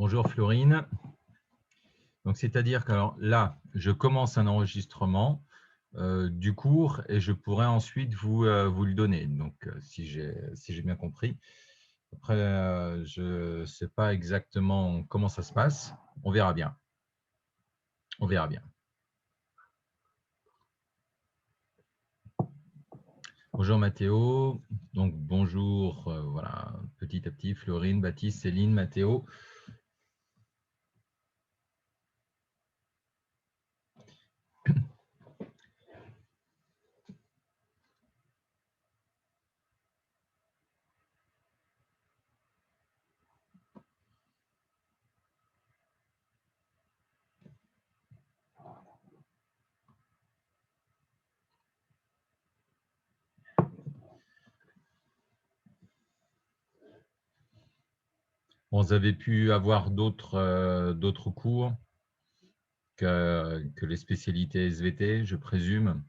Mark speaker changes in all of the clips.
Speaker 1: Bonjour Florine. Donc, c'est-à-dire que alors, là, je commence un enregistrement du cours et je pourrais ensuite vous le donner. Donc, si j'ai bien compris. Après, je ne sais pas exactement comment ça se passe. On verra bien. On verra bien. Bonjour Mathéo. Donc, bonjour, voilà, petit à petit, Florine, Baptiste, Céline, Mathéo. Bon, vous avez pu avoir d'autres cours que les spécialités SVT, je présume.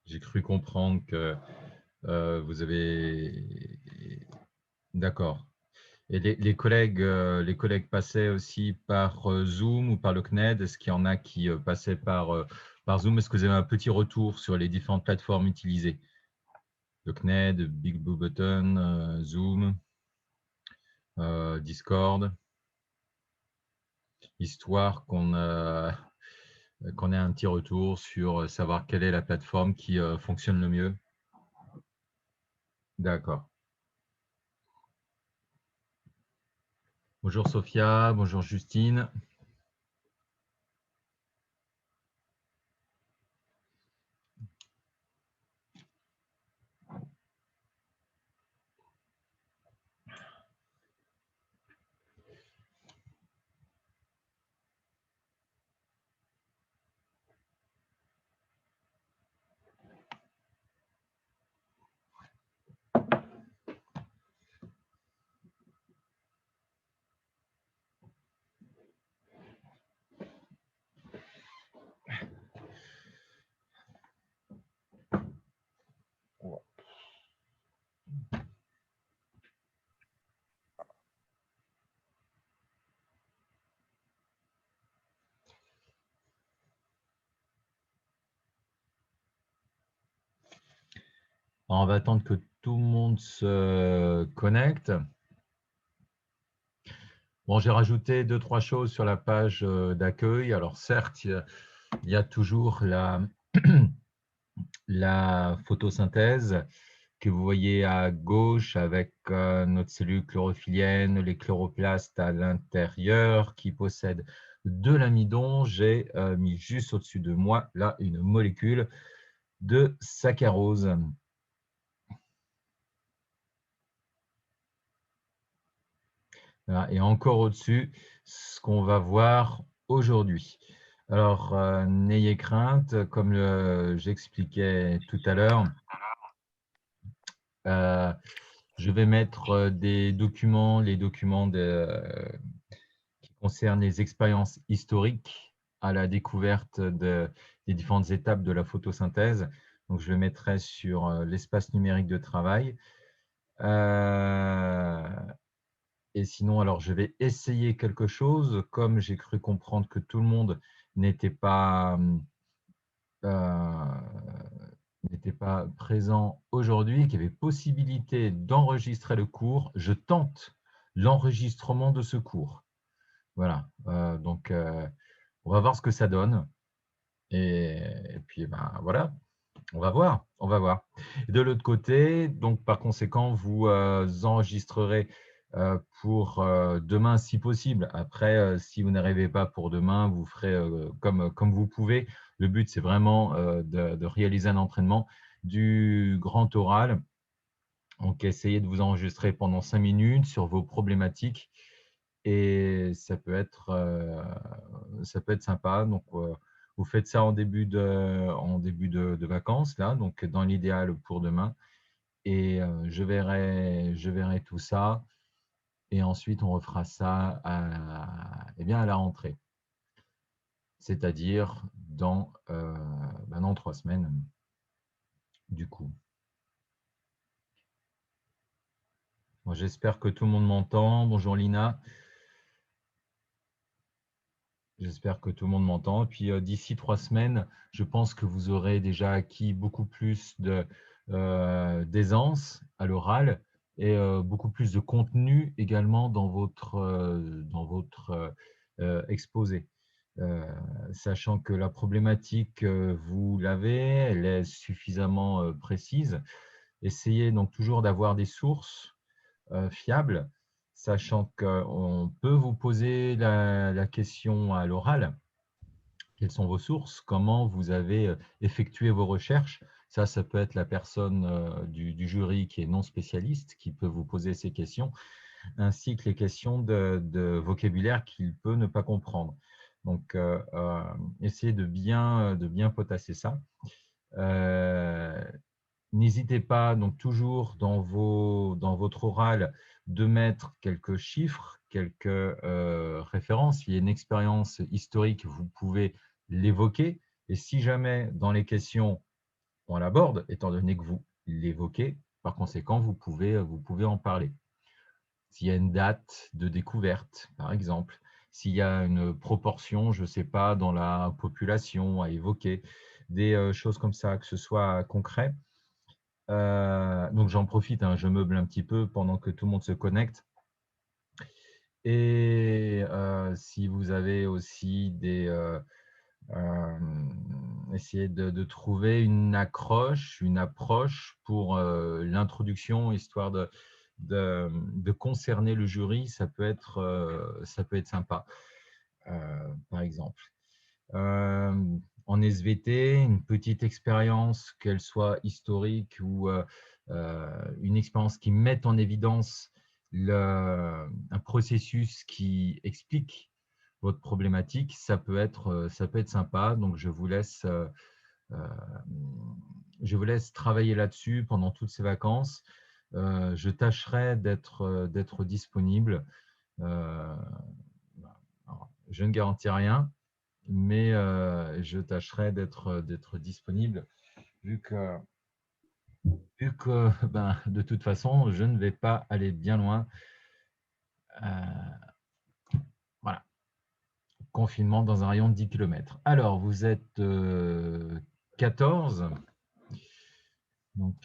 Speaker 1: J'ai cru comprendre que vous avez… D'accord. Et les collègues passaient aussi par Zoom ou par le CNED. Est-ce qu'il y en a qui passaient par Zoom? Est-ce que vous avez un petit retour sur les différentes plateformes utilisées? Le CNED, Big Blue Button, Zoom, Discord, histoire qu'on ait un petit retour sur savoir quelle est la plateforme qui fonctionne le mieux. D'accord. Bonjour Sophia, bonjour Justine. Alors, on va attendre que tout le monde se connecte. Bon, j'ai rajouté 2-3 choses sur la page d'accueil. Alors, certes, il y a toujours la photosynthèse que vous voyez à gauche avec notre cellule chlorophyllienne, les chloroplastes à l'intérieur qui possèdent de l'amidon. J'ai mis juste au-dessus de moi, là, une molécule de saccharose. Voilà, et encore au-dessus, ce qu'on va voir aujourd'hui. Alors, n'ayez crainte, comme j'expliquais tout à l'heure, je vais mettre des documents, les documents qui concernent les expériences historiques à la découverte des différentes étapes de la photosynthèse. Donc, je le mettrai sur l'espace numérique de travail. Et sinon, alors, je vais essayer quelque chose. Comme j'ai cru comprendre que tout le monde n'était pas présent aujourd'hui, qu'il y avait possibilité d'enregistrer le cours, je tente l'enregistrement de ce cours. Voilà. Donc, on va voir ce que ça donne. Et puis, ben, voilà. On va voir, on va voir. De l'autre côté, donc par conséquent, vous enregistrerez pour demain si possible. Après, si vous n'arrivez pas pour demain, vous ferez comme vous pouvez. Le but, c'est vraiment de réaliser un entraînement du grand oral. Donc, essayez de vous enregistrer pendant 5 minutes sur vos problématiques et ça peut être sympa. Donc, vous faites ça en début de vacances, là, donc dans l'idéal pour demain. Et je verrai tout ça. Et ensuite, on refera ça à la rentrée. c'est-à-dire dans 3 semaines, du coup. Bon, j'espère que tout le monde m'entend. Bonjour Lina. J'espère que tout le monde m'entend. Puis d'ici 3 semaines, je pense que vous aurez déjà acquis beaucoup plus d'aisance à l'oral et beaucoup plus de contenu également dans votre exposé. Sachant que la problématique, vous l'avez, elle est suffisamment précise. Essayez donc toujours d'avoir des sources fiables, sachant qu'on peut vous poser la question à l'oral. Quelles sont vos sources? Comment vous avez effectué vos recherches? Ça peut être la personne du jury qui est non spécialiste qui peut vous poser ces questions, ainsi que les questions de vocabulaire qu'il peut ne pas comprendre. Donc, essayez de bien potasser ça. N'hésitez pas donc toujours dans votre oral de mettre quelques chiffres, quelques références. S'il y a une expérience historique, vous pouvez l'évoquer. Et si jamais dans les questions, on l'aborde, étant donné que vous l'évoquez, par conséquent, vous pouvez en parler. S'il y a une date de découverte, par exemple, s'il y a une proportion, je ne sais pas, dans la population à évoquer, des choses comme ça, que ce soit concret. Donc, j'en profite, je meuble un petit peu pendant que tout le monde se connecte. Et si vous avez aussi essayez de trouver une accroche, une approche pour l'introduction, histoire de concerner le jury, ça peut être sympa, par exemple. En SVT, une petite expérience, qu'elle soit historique ou une expérience qui mette en évidence un processus qui explique votre problématique, ça peut être sympa. Donc, je vous laisse travailler là-dessus pendant toutes ces vacances. Je tâcherai d'être disponible. Alors, je ne garantis rien, mais je tâcherai d'être disponible vu que de toute façon, je ne vais pas aller bien loin. Voilà. Confinement dans un rayon de 10 km. Alors, vous êtes 14. Donc,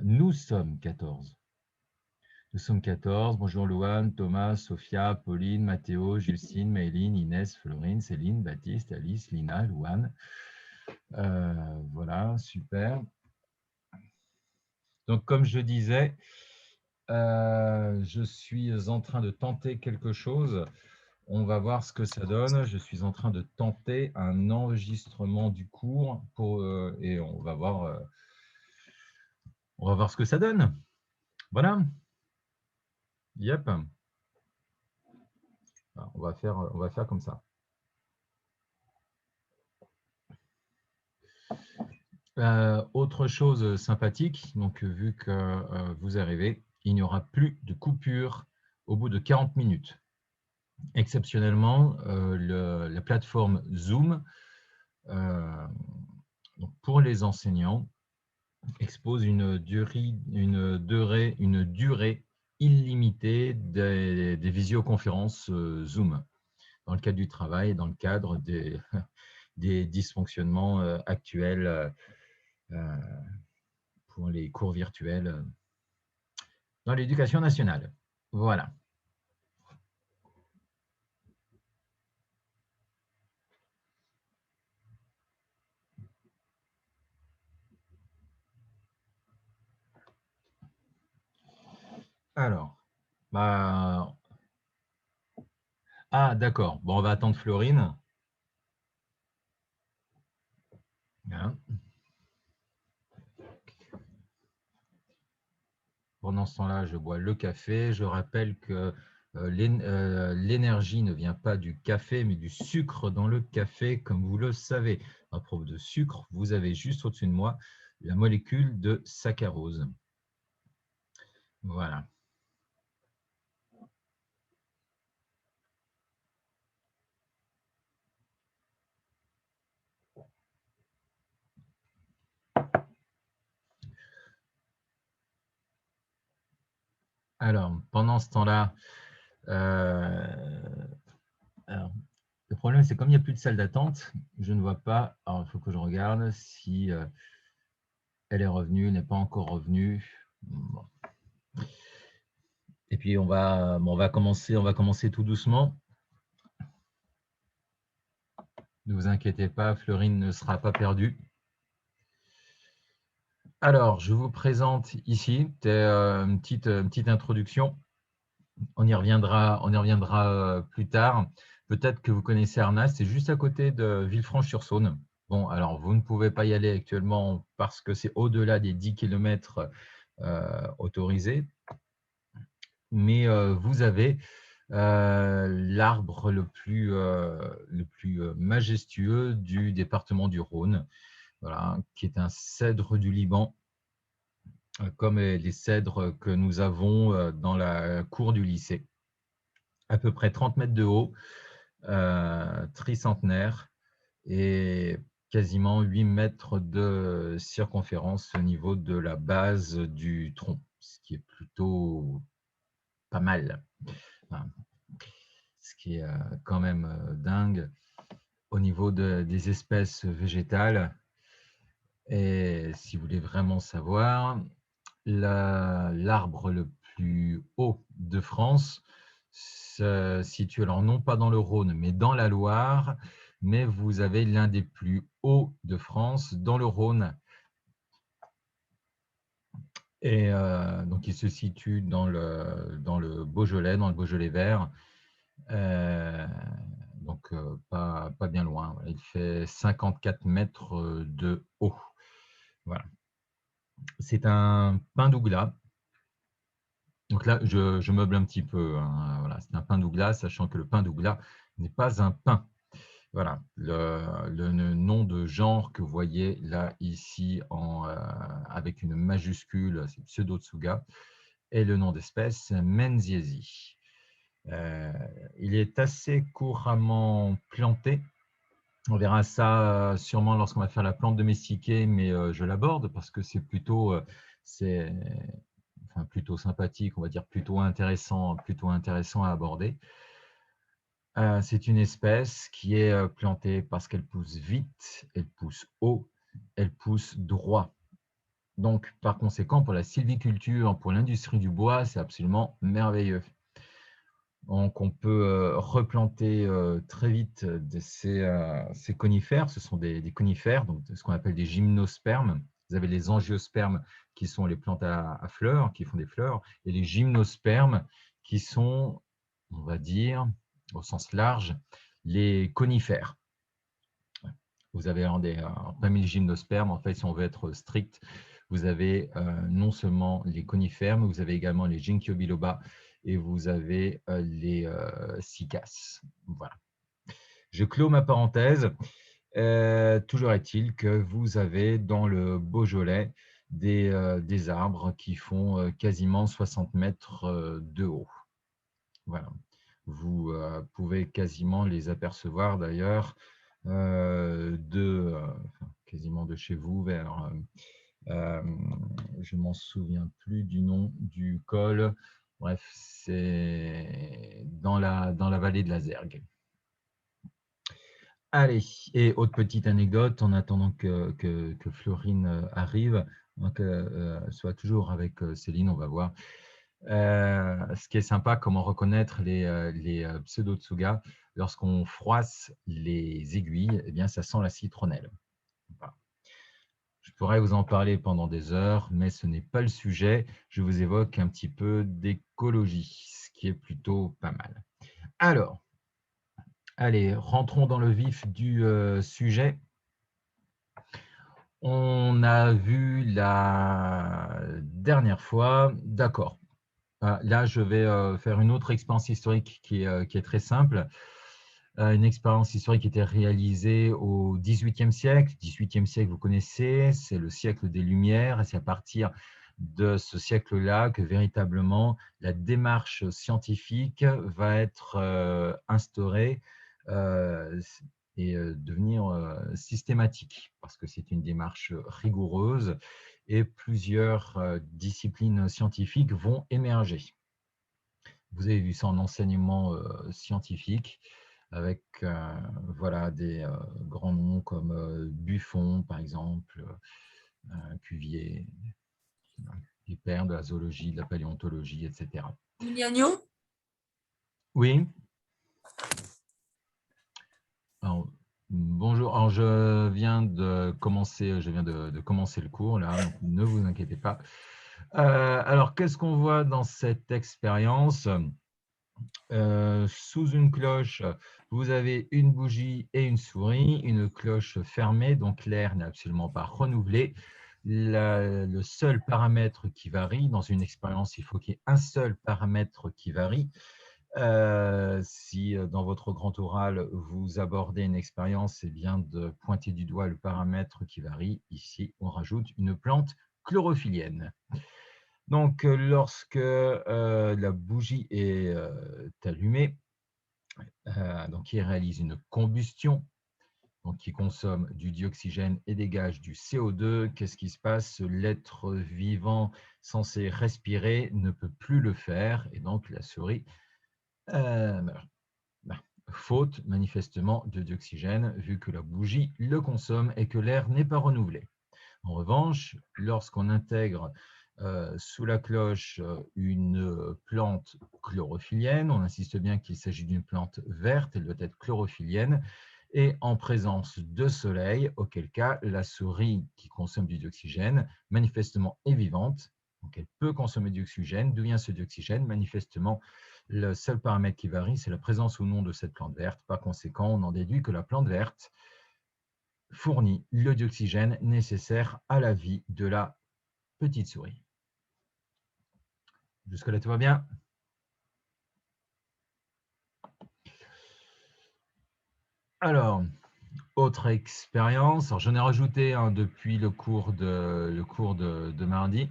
Speaker 1: nous sommes 14. Nous sommes 14. Bonjour Louane, Thomas, Sophia, Pauline, Mathéo, Justine, Mayline, Inès, Florine, Céline, Baptiste, Alice, Lina, Louane. Voilà, super. Donc, comme je disais, je suis en train de tenter quelque chose. On va voir ce que ça donne. Je suis en train de tenter un enregistrement du cours et on va voir ce que ça donne. Voilà. Yep. Alors, on va faire comme ça. Autre chose sympathique, donc vu que vous arrivez, il n'y aura plus de coupure au bout de 40 minutes. Exceptionnellement, la plateforme Zoom, donc pour les enseignants, expose une durée illimitée des visioconférences Zoom, dans le cadre du travail et dans le cadre des dysfonctionnements actuels pour les cours virtuels dans l'éducation nationale. Voilà. Alors, d'accord. Bon, on va attendre Florine. Hein. Pendant ce temps-là, je bois le café. Je rappelle que l'énergie ne vient pas du café, mais du sucre dans le café, comme vous le savez. À propos de sucre, vous avez juste au-dessus de moi la molécule de saccharose. Voilà. Alors, pendant ce temps-là, alors, le problème, c'est comme il n'y a plus de salle d'attente, je ne vois pas. Alors, il faut que je regarde si elle est revenue, n'est pas encore revenue. Bon. Et puis, on va commencer tout doucement. Ne vous inquiétez pas, Fleurine ne sera pas perdue. Alors, je vous présente ici une petite introduction. On y reviendra plus tard. Peut-être que vous connaissez Arnas, c'est juste à côté de Villefranche-sur-Saône. Bon, alors vous ne pouvez pas y aller actuellement parce que c'est au-delà des 10 km autorisés, mais vous avez l'arbre le plus majestueux du département du Rhône, voilà, qui est un cèdre du Liban, comme les cèdres que nous avons dans la cour du lycée. À peu près 30 mètres de haut, tricentenaire, et quasiment 8 mètres de circonférence au niveau de la base du tronc, ce qui est plutôt pas mal. Enfin, ce qui est quand même dingue au niveau des espèces végétales. Et si vous voulez vraiment savoir, l'arbre le plus haut de France se situe, alors non pas dans le Rhône, mais dans la Loire, mais vous avez l'un des plus hauts de France dans le Rhône. Et donc, il se situe dans le Beaujolais, dans le Beaujolais vert. Donc, pas bien loin. Il fait 54 mètres de haut. Voilà. C'est un pin douglas. Donc là, je meuble un petit peu, hein. Voilà, c'est un pin douglas, sachant que le pin douglas n'est pas un pin. Voilà, le nom de genre que vous voyez là, ici, avec une majuscule, c'est Pseudotsuga, et le nom d'espèce, Menziesi. Il est assez couramment planté. On verra ça sûrement lorsqu'on va faire la plante domestiquée, mais je l'aborde parce que c'est c'est, plutôt sympathique, on va dire plutôt intéressant à aborder. C'est une espèce qui est plantée parce qu'elle pousse vite, elle pousse haut, elle pousse droit. Donc, par conséquent, pour la sylviculture, pour l'industrie du bois, c'est absolument merveilleux. Donc, on peut replanter très vite ces conifères. Ce sont des conifères, donc ce qu'on appelle des gymnospermes. Vous avez les angiospermes qui sont les plantes à fleurs, qui font des fleurs, et les gymnospermes qui sont, on va dire, au sens large, les conifères. Vous avez parmi les gymnospermes, en fait, si on veut être strict, vous avez non seulement les conifères, mais vous avez également les Ginkgo biloba et vous avez les cycas. Voilà. Je clôt ma parenthèse. Toujours est-il que vous avez dans le Beaujolais des arbres qui font quasiment 60 mètres de haut. Voilà. Vous pouvez quasiment les apercevoir d'ailleurs quasiment de chez vous vers, je m'en souviens plus du nom du col. Bref, c'est dans la vallée de la Zergue. Allez, et autre petite anecdote, en attendant que Florine arrive, donc, soit toujours avec Céline, on va voir. Ce qui est sympa, comment reconnaître les pseudotsuga, lorsqu'on froisse les aiguilles, eh bien, ça sent la citronnelle. Voilà. Je pourrais vous en parler pendant des heures, mais ce n'est pas le sujet. Je vous évoque un petit peu d'écologie, ce qui est plutôt pas mal. Alors, allez, rentrons dans le vif du sujet. On a vu la dernière fois, d'accord. Là, je vais faire une autre expérience historique qui est très simple. Une expérience historique qui était réalisée au XVIIIe siècle. XVIIIe siècle, vous connaissez, c'est le siècle des Lumières. Et c'est à partir de ce siècle-là que véritablement la démarche scientifique va être instaurée et devenir systématique, parce que c'est une démarche rigoureuse et plusieurs disciplines scientifiques vont émerger. Vous avez vu ça en enseignement scientifique avec voilà, des grands noms comme Buffon, par exemple, Cuvier, des pères de la zoologie, de la paléontologie, etc.
Speaker 2: Mignagno?
Speaker 1: Oui. Alors, bonjour. Alors, je viens de commencer le cours là, donc ne vous inquiétez pas. Alors, qu'est-ce qu'on voit dans cette expérience? Sous une cloche, vous avez une bougie et une souris, une cloche fermée, donc l'air n'est absolument pas renouvelé. Le seul paramètre qui varie, dans une expérience, il faut qu'il y ait un seul paramètre qui varie. Si dans votre grand oral, vous abordez une expérience, c'est bien de pointer du doigt le paramètre qui varie. Ici, on rajoute une plante chlorophyllienne. Donc, lorsque la bougie est allumée, donc il réalise une combustion, donc qui consomme du dioxygène et dégage du CO2. Qu'est-ce qui se passe? L'être vivant censé respirer ne peut plus le faire, et donc la souris meurt. Faute manifestement de dioxygène, vu que la bougie le consomme et que l'air n'est pas renouvelé. En revanche, lorsqu'on intègre sous la cloche une plante chlorophyllienne, on insiste bien qu'il s'agit d'une plante verte, elle doit être chlorophyllienne, et en présence de soleil, auquel cas la souris qui consomme du dioxygène, manifestement est vivante, donc elle peut consommer du dioxygène. D'où vient ce dioxygène? Manifestement, le seul paramètre qui varie, c'est la présence ou non de cette plante verte. Par conséquent, on en déduit que la plante verte fournit le dioxygène nécessaire à la vie de la petite souris. Jusque-là, tout va bien? Alors, autre expérience. Alors, j'en ai rajouté depuis le cours de mardi.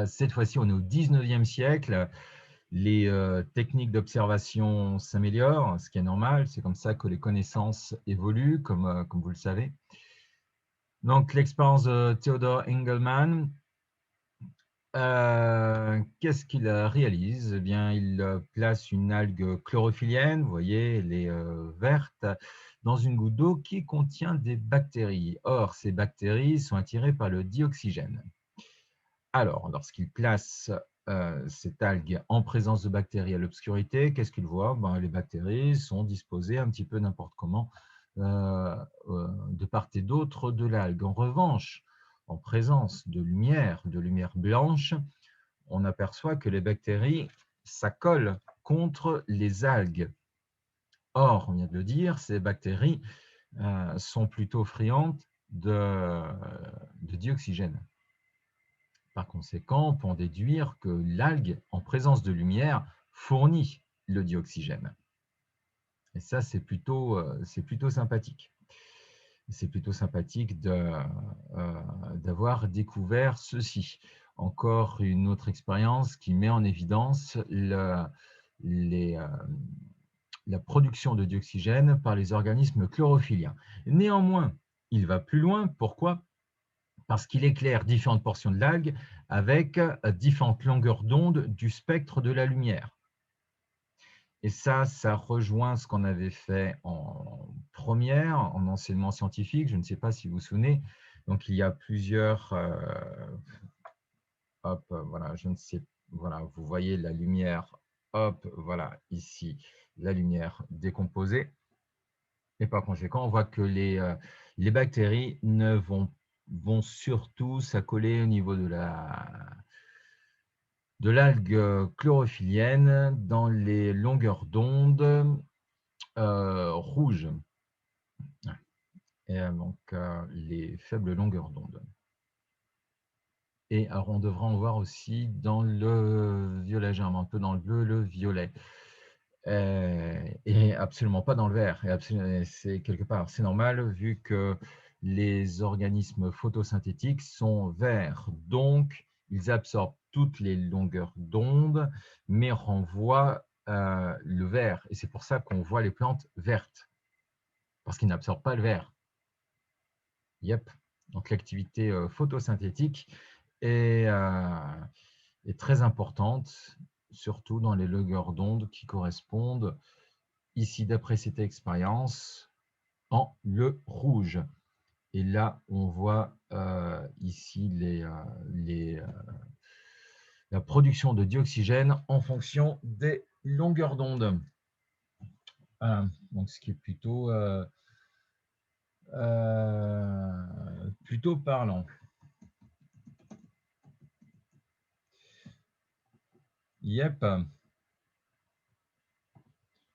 Speaker 1: Cette fois-ci, on est au 19e siècle. Les techniques d'observation s'améliorent, ce qui est normal. C'est comme ça que les connaissances évoluent, comme vous le savez. Donc, l'expérience de Theodor Engelmann, qu'est-ce qu'il réalise? Eh bien, il place une algue chlorophyllienne, vous voyez, elle est verte, dans une goutte d'eau qui contient des bactéries. Or, ces bactéries sont attirées par le dioxygène. Alors, lorsqu'il place cette algue en présence de bactéries à l'obscurité, qu'est-ce qu'il voit? Ben, les bactéries sont disposées un petit peu n'importe comment de part et d'autre de l'algue. En revanche, en présence de lumière blanche, on aperçoit que les bactéries s'accolent contre les algues. Or, on vient de le dire, ces bactéries sont plutôt friandes de dioxygène. Par conséquent, on peut en déduire que l'algue, en présence de lumière, fournit le dioxygène. Et ça, c'est plutôt sympathique. C'est plutôt sympathique d'avoir découvert ceci. Encore une autre expérience qui met en évidence la production de dioxygène par les organismes chlorophylliens. Néanmoins, il va plus loin. Pourquoi? Parce qu'il éclaire différentes portions de l'algue avec différentes longueurs d'onde du spectre de la lumière. Et ça rejoint ce qu'on avait fait en première, en enseignement scientifique. Je ne sais pas si vous vous souvenez. Donc, il y a plusieurs... hop, voilà, je ne sais... Voilà, vous voyez la lumière, hop, voilà, ici, la lumière décomposée. Et par conséquent, on voit que les bactéries vont surtout s'accoler au niveau de l'algue chlorophyllienne dans les longueurs d'onde rouges. Et donc, les faibles longueurs d'onde. Et alors, on devra en voir aussi dans le violet, j'ai un peu dans le bleu, le violet. Et absolument pas dans le vert. C'est quelque part, c'est normal vu que les organismes photosynthétiques sont verts. Donc, ils absorbent toutes les longueurs d'onde, mais renvoient le vert. Et c'est pour ça qu'on voit les plantes vertes, parce qu'ils n'absorbent pas le vert. Yep. Donc, l'activité photosynthétique est très importante surtout dans les longueurs d'onde qui correspondent, ici d'après cette expérience, en le rouge. Et là, on voit ici la production de dioxygène en fonction des longueurs d'onde. Donc, ce qui est plutôt parlant. Yep.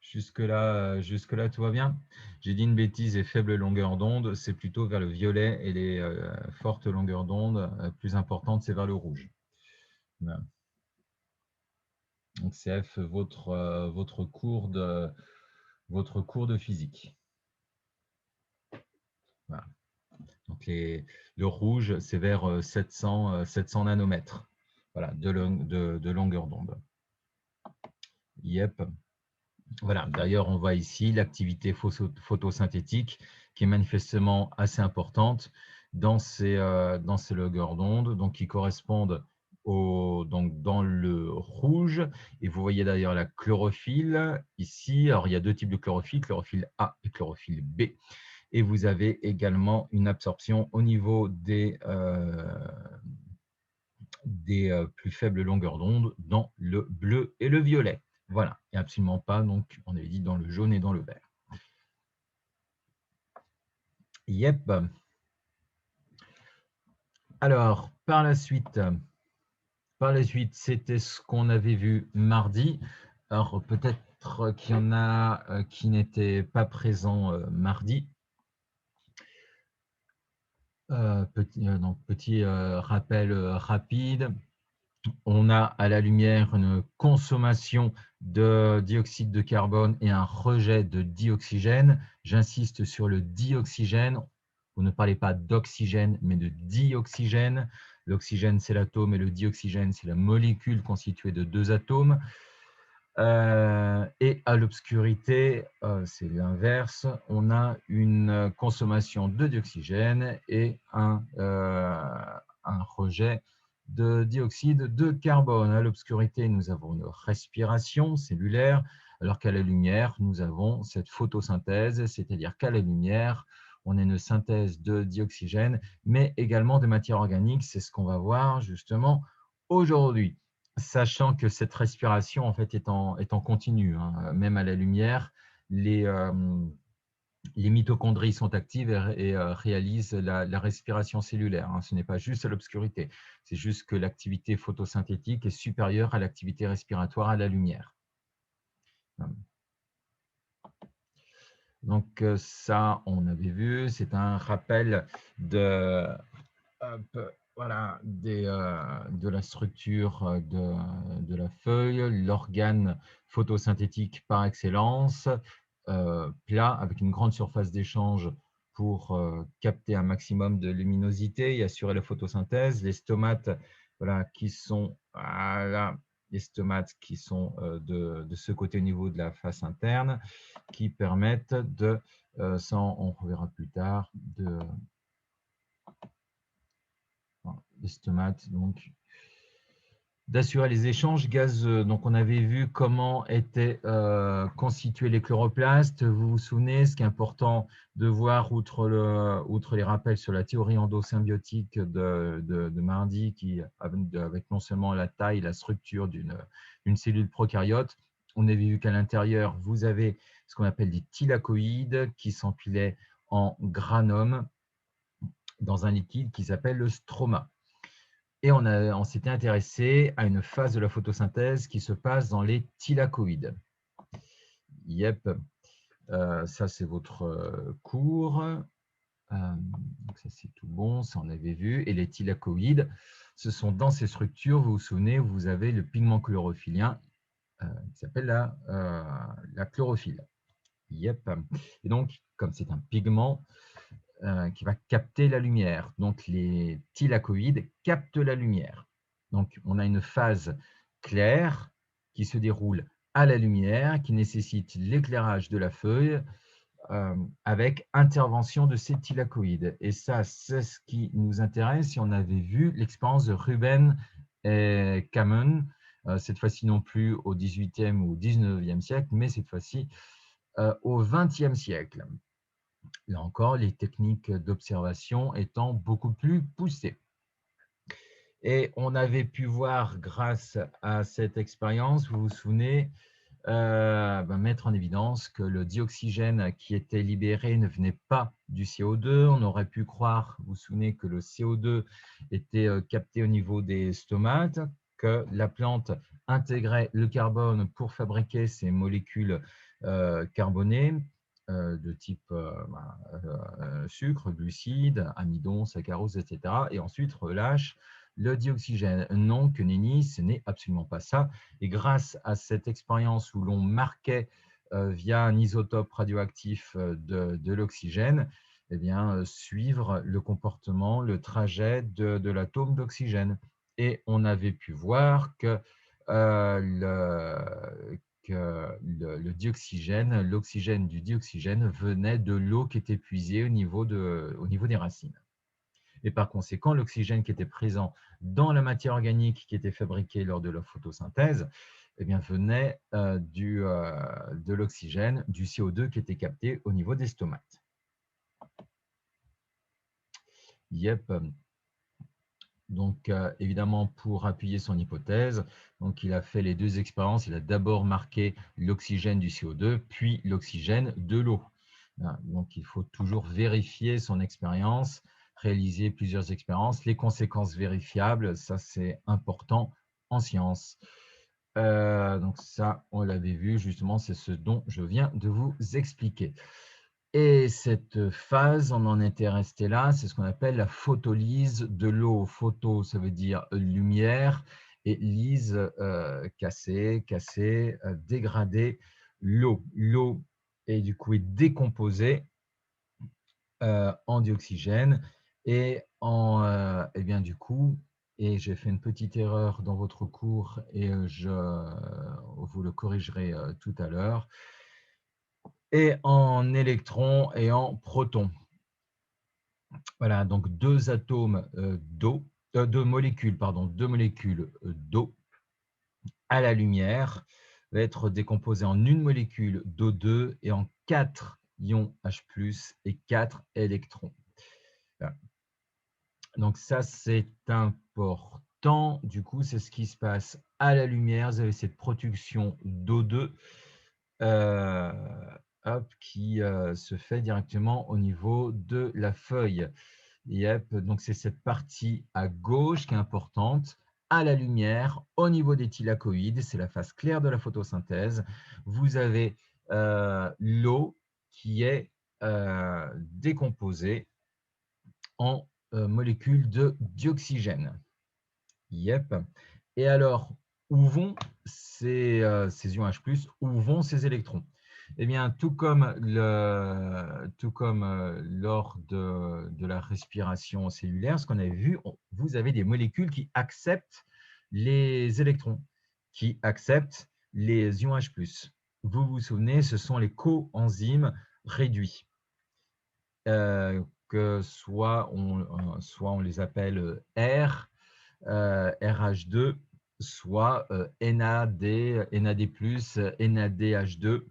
Speaker 1: Jusque-là, tout va bien. J'ai dit une bêtise et faible longueur d'onde, c'est plutôt vers le violet, et les fortes longueurs d'onde plus importantes, c'est vers le rouge. Voilà. Donc, CF, votre cours de physique. Voilà. Donc, le rouge, c'est vers 700 nanomètres, voilà, de longueur d'onde. Yep. Voilà. D'ailleurs, on voit ici l'activité photosynthétique qui est manifestement assez importante dans ces longueurs d'onde, donc qui correspondent donc dans le rouge. Et vous voyez d'ailleurs la chlorophylle ici. Alors, il y a deux types de chlorophylle A et chlorophylle B. Et vous avez également une absorption au niveau des plus faibles longueurs d'onde dans le bleu et le violet. Voilà, et absolument pas, donc on avait dit dans le jaune et dans le vert. Yep. Alors, par la suite, c'était ce qu'on avait vu mardi. Alors, peut-être qu'il y en a qui n'étaient pas présents mardi. Petit rappel rapide. On a à la lumière une consommation de dioxyde de carbone et un rejet de dioxygène. J'insiste sur le dioxygène. Vous ne parlez pas d'oxygène, mais de dioxygène. L'oxygène, c'est l'atome, et le dioxygène, c'est la molécule constituée de deux atomes. Et à l'obscurité, c'est l'inverse. On a une consommation de dioxygène et un rejet de dioxyde de carbone. À l'obscurité, nous avons une respiration cellulaire, alors qu'à la lumière, nous avons cette photosynthèse, c'est-à-dire qu'à la lumière, on a une synthèse de dioxygène, mais également de matière organique. C'est ce qu'on va voir justement aujourd'hui, sachant que cette respiration en fait est en continu, hein. Même à la lumière, les mitochondries sont actives et réalisent la respiration cellulaire, hein. Ce n'est pas juste à l'obscurité, c'est juste que l'activité photosynthétique est supérieure à l'activité respiratoire à la lumière. Donc ça, on avait vu, c'est un rappel de la structure de la feuille, l'organe photosynthétique par excellence, plat avec une grande surface d'échange pour capter un maximum de luminosité et assurer la photosynthèse. Les stomates, qui sont de ce côté au niveau de la face interne, qui permettent de, ça on reverra plus tard, les stomates, donc d'assurer les échanges gazeux. Donc, on avait vu comment étaient constitués les chloroplastes. Vous vous souvenez, ce qui est important de voir, outre les rappels sur la théorie endosymbiotique de mardi, avec non seulement la taille, la structure d'une cellule prokaryote, on avait vu qu'à l'intérieur, vous avez ce qu'on appelle des thylakoïdes qui s'empilaient en granum dans un liquide qui s'appelle le stroma. Et on s'était intéressé à une phase de la photosynthèse qui se passe dans les thylakoïdes. Yep, ça c'est votre cours. Donc ça c'est tout bon, ça on avait vu. Et les thylakoïdes, ce sont dans ces structures, vous vous souvenez, vous avez le pigment chlorophyllien qui s'appelle la chlorophylle. Yep. Et donc, comme c'est un pigment, qui va capter la lumière. Donc, les thylakoïdes captent la lumière. Donc, on a une phase claire qui se déroule à la lumière, qui nécessite l'éclairage de la feuille avec intervention de ces thylakoïdes. Et ça, c'est ce qui nous intéresse si on avait vu l'expérience de Ruben et Kamen cette fois-ci non plus au XVIIIe ou au XIXe siècle, mais cette fois-ci au XXe siècle. Là encore, les techniques d'observation étant beaucoup plus poussées. Et on avait pu voir, grâce à cette expérience, vous vous souvenez, mettre en évidence que le dioxygène qui était libéré ne venait pas du CO2. On aurait pu croire, vous vous souvenez, que le CO2 était capté au niveau des stomates, que la plante intégrait le carbone pour fabriquer ces molécules carbonées de type sucre, glucides, amidon, saccharose, etc. Et ensuite relâche le dioxygène. Non, que nenni, ce n'est absolument pas ça. Et grâce à cette expérience où l'on marquait via un isotope radioactif de l'oxygène, eh bien, suivre le comportement, le trajet de l'atome d'oxygène. Et on avait pu voir que le dioxygène, l'oxygène du dioxygène venait de l'eau qui était puisée au niveau des racines. Et par conséquent, l'oxygène qui était présent dans la matière organique qui était fabriquée lors de la photosynthèse, eh bien, venait de l'oxygène, du CO2 qui était capté au niveau des stomates. Yep. Donc, évidemment, pour appuyer son hypothèse, donc, il a fait les deux expériences. Il a d'abord marqué l'oxygène du CO2, puis l'oxygène de l'eau. Donc, il faut toujours vérifier son expérience, réaliser plusieurs expériences, les conséquences vérifiables, ça c'est important en sciences. Donc ça, on l'avait vu, justement, c'est ce dont je viens de vous expliquer. Et cette phase, on en était resté là, c'est ce qu'on appelle la photolyse de l'eau. Photo, ça veut dire lumière, et lyse, casser, dégrader l'eau. L'eau est du coup décomposée en dioxygène et et bien du coup, et j'ai fait une petite erreur dans votre cours et vous le corrigerez tout à l'heure, et en électrons et en protons. Voilà, donc deux atomes d'eau, deux molécules d'eau à la lumière va être décomposées en une molécule d'O2 et en 4 ions H+, et 4 électrons. Voilà. Donc ça, c'est important. Du coup, c'est ce qui se passe à la lumière. Vous avez cette production d'O2 qui se fait directement au niveau de la feuille. Yep. Donc c'est cette partie à gauche qui est importante. À la lumière, au niveau des thylakoïdes, c'est la phase claire de la photosynthèse. Vous avez l'eau qui est décomposée en molécules de dioxygène. Yep. Et alors, où vont ces ions H+, où vont ces électrons? Eh bien, tout comme lors de la respiration cellulaire, ce qu'on avait vu, vous avez des molécules qui acceptent les électrons, qui acceptent les ions H+. Vous vous souvenez, ce sont les coenzymes réduits. Que soit on les appelle R, RH2, soit NAD, NAD+, NADH2.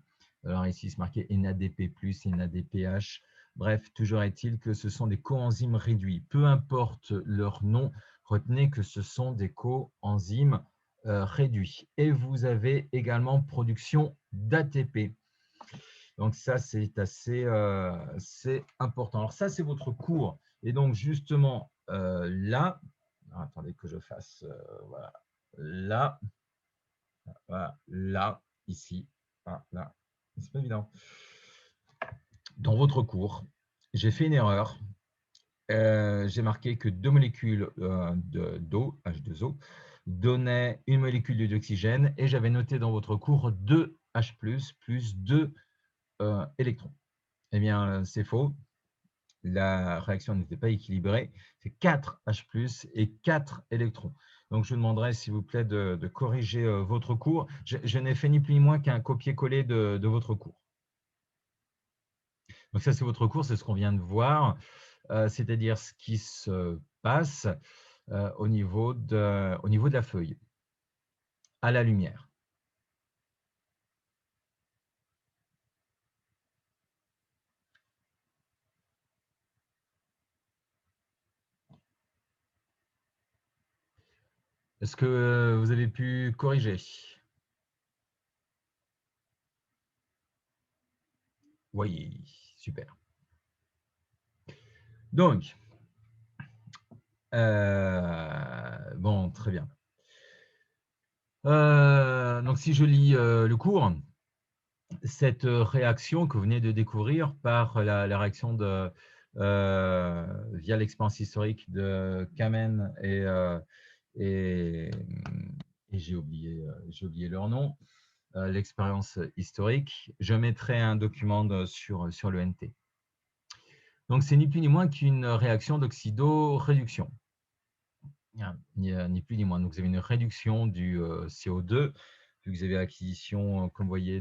Speaker 1: Alors ici, c'est marqué NADP+, NADPH. Bref, toujours est-il que ce sont des coenzymes réduits. Peu importe leur nom, retenez que ce sont des coenzymes réduits. Et vous avez également production d'ATP. Donc ça, c'est assez important. Alors ça, c'est votre cours. Et donc justement, là, attendez que je fasse, voilà, là, voilà, là, ici, là, c'est pas évident. Dans votre cours, j'ai fait une erreur. J'ai marqué que deux molécules d'eau, H2O, donnaient une molécule de dioxygène et j'avais noté dans votre cours 2 H+, plus 2 électrons. Eh bien, c'est faux. La réaction n'était pas équilibrée. C'est 4 H+, et 4 électrons. Donc, je vous demanderai, s'il vous plaît, de corriger votre cours. Je n'ai fait ni plus ni moins qu'un copier-coller de votre cours. Donc, ça, c'est votre cours, c'est ce qu'on vient de voir, c'est-à-dire ce qui se passe au niveau de la feuille. à la lumière. Est-ce que vous avez pu corriger? Oui, super. Donc, bon, très bien. Donc, si je lis le cours, cette réaction que vous venez de découvrir par la réaction via l'expérience historique de Kamen et, et j'ai oublié leur nom, l'expérience historique, je mettrai un document sur le NT. Donc, c'est ni plus ni moins qu'une réaction d'oxydo-réduction. Ni plus ni moins. Donc, vous avez une réduction du CO2, vu que vous avez acquisition, comme vous voyez,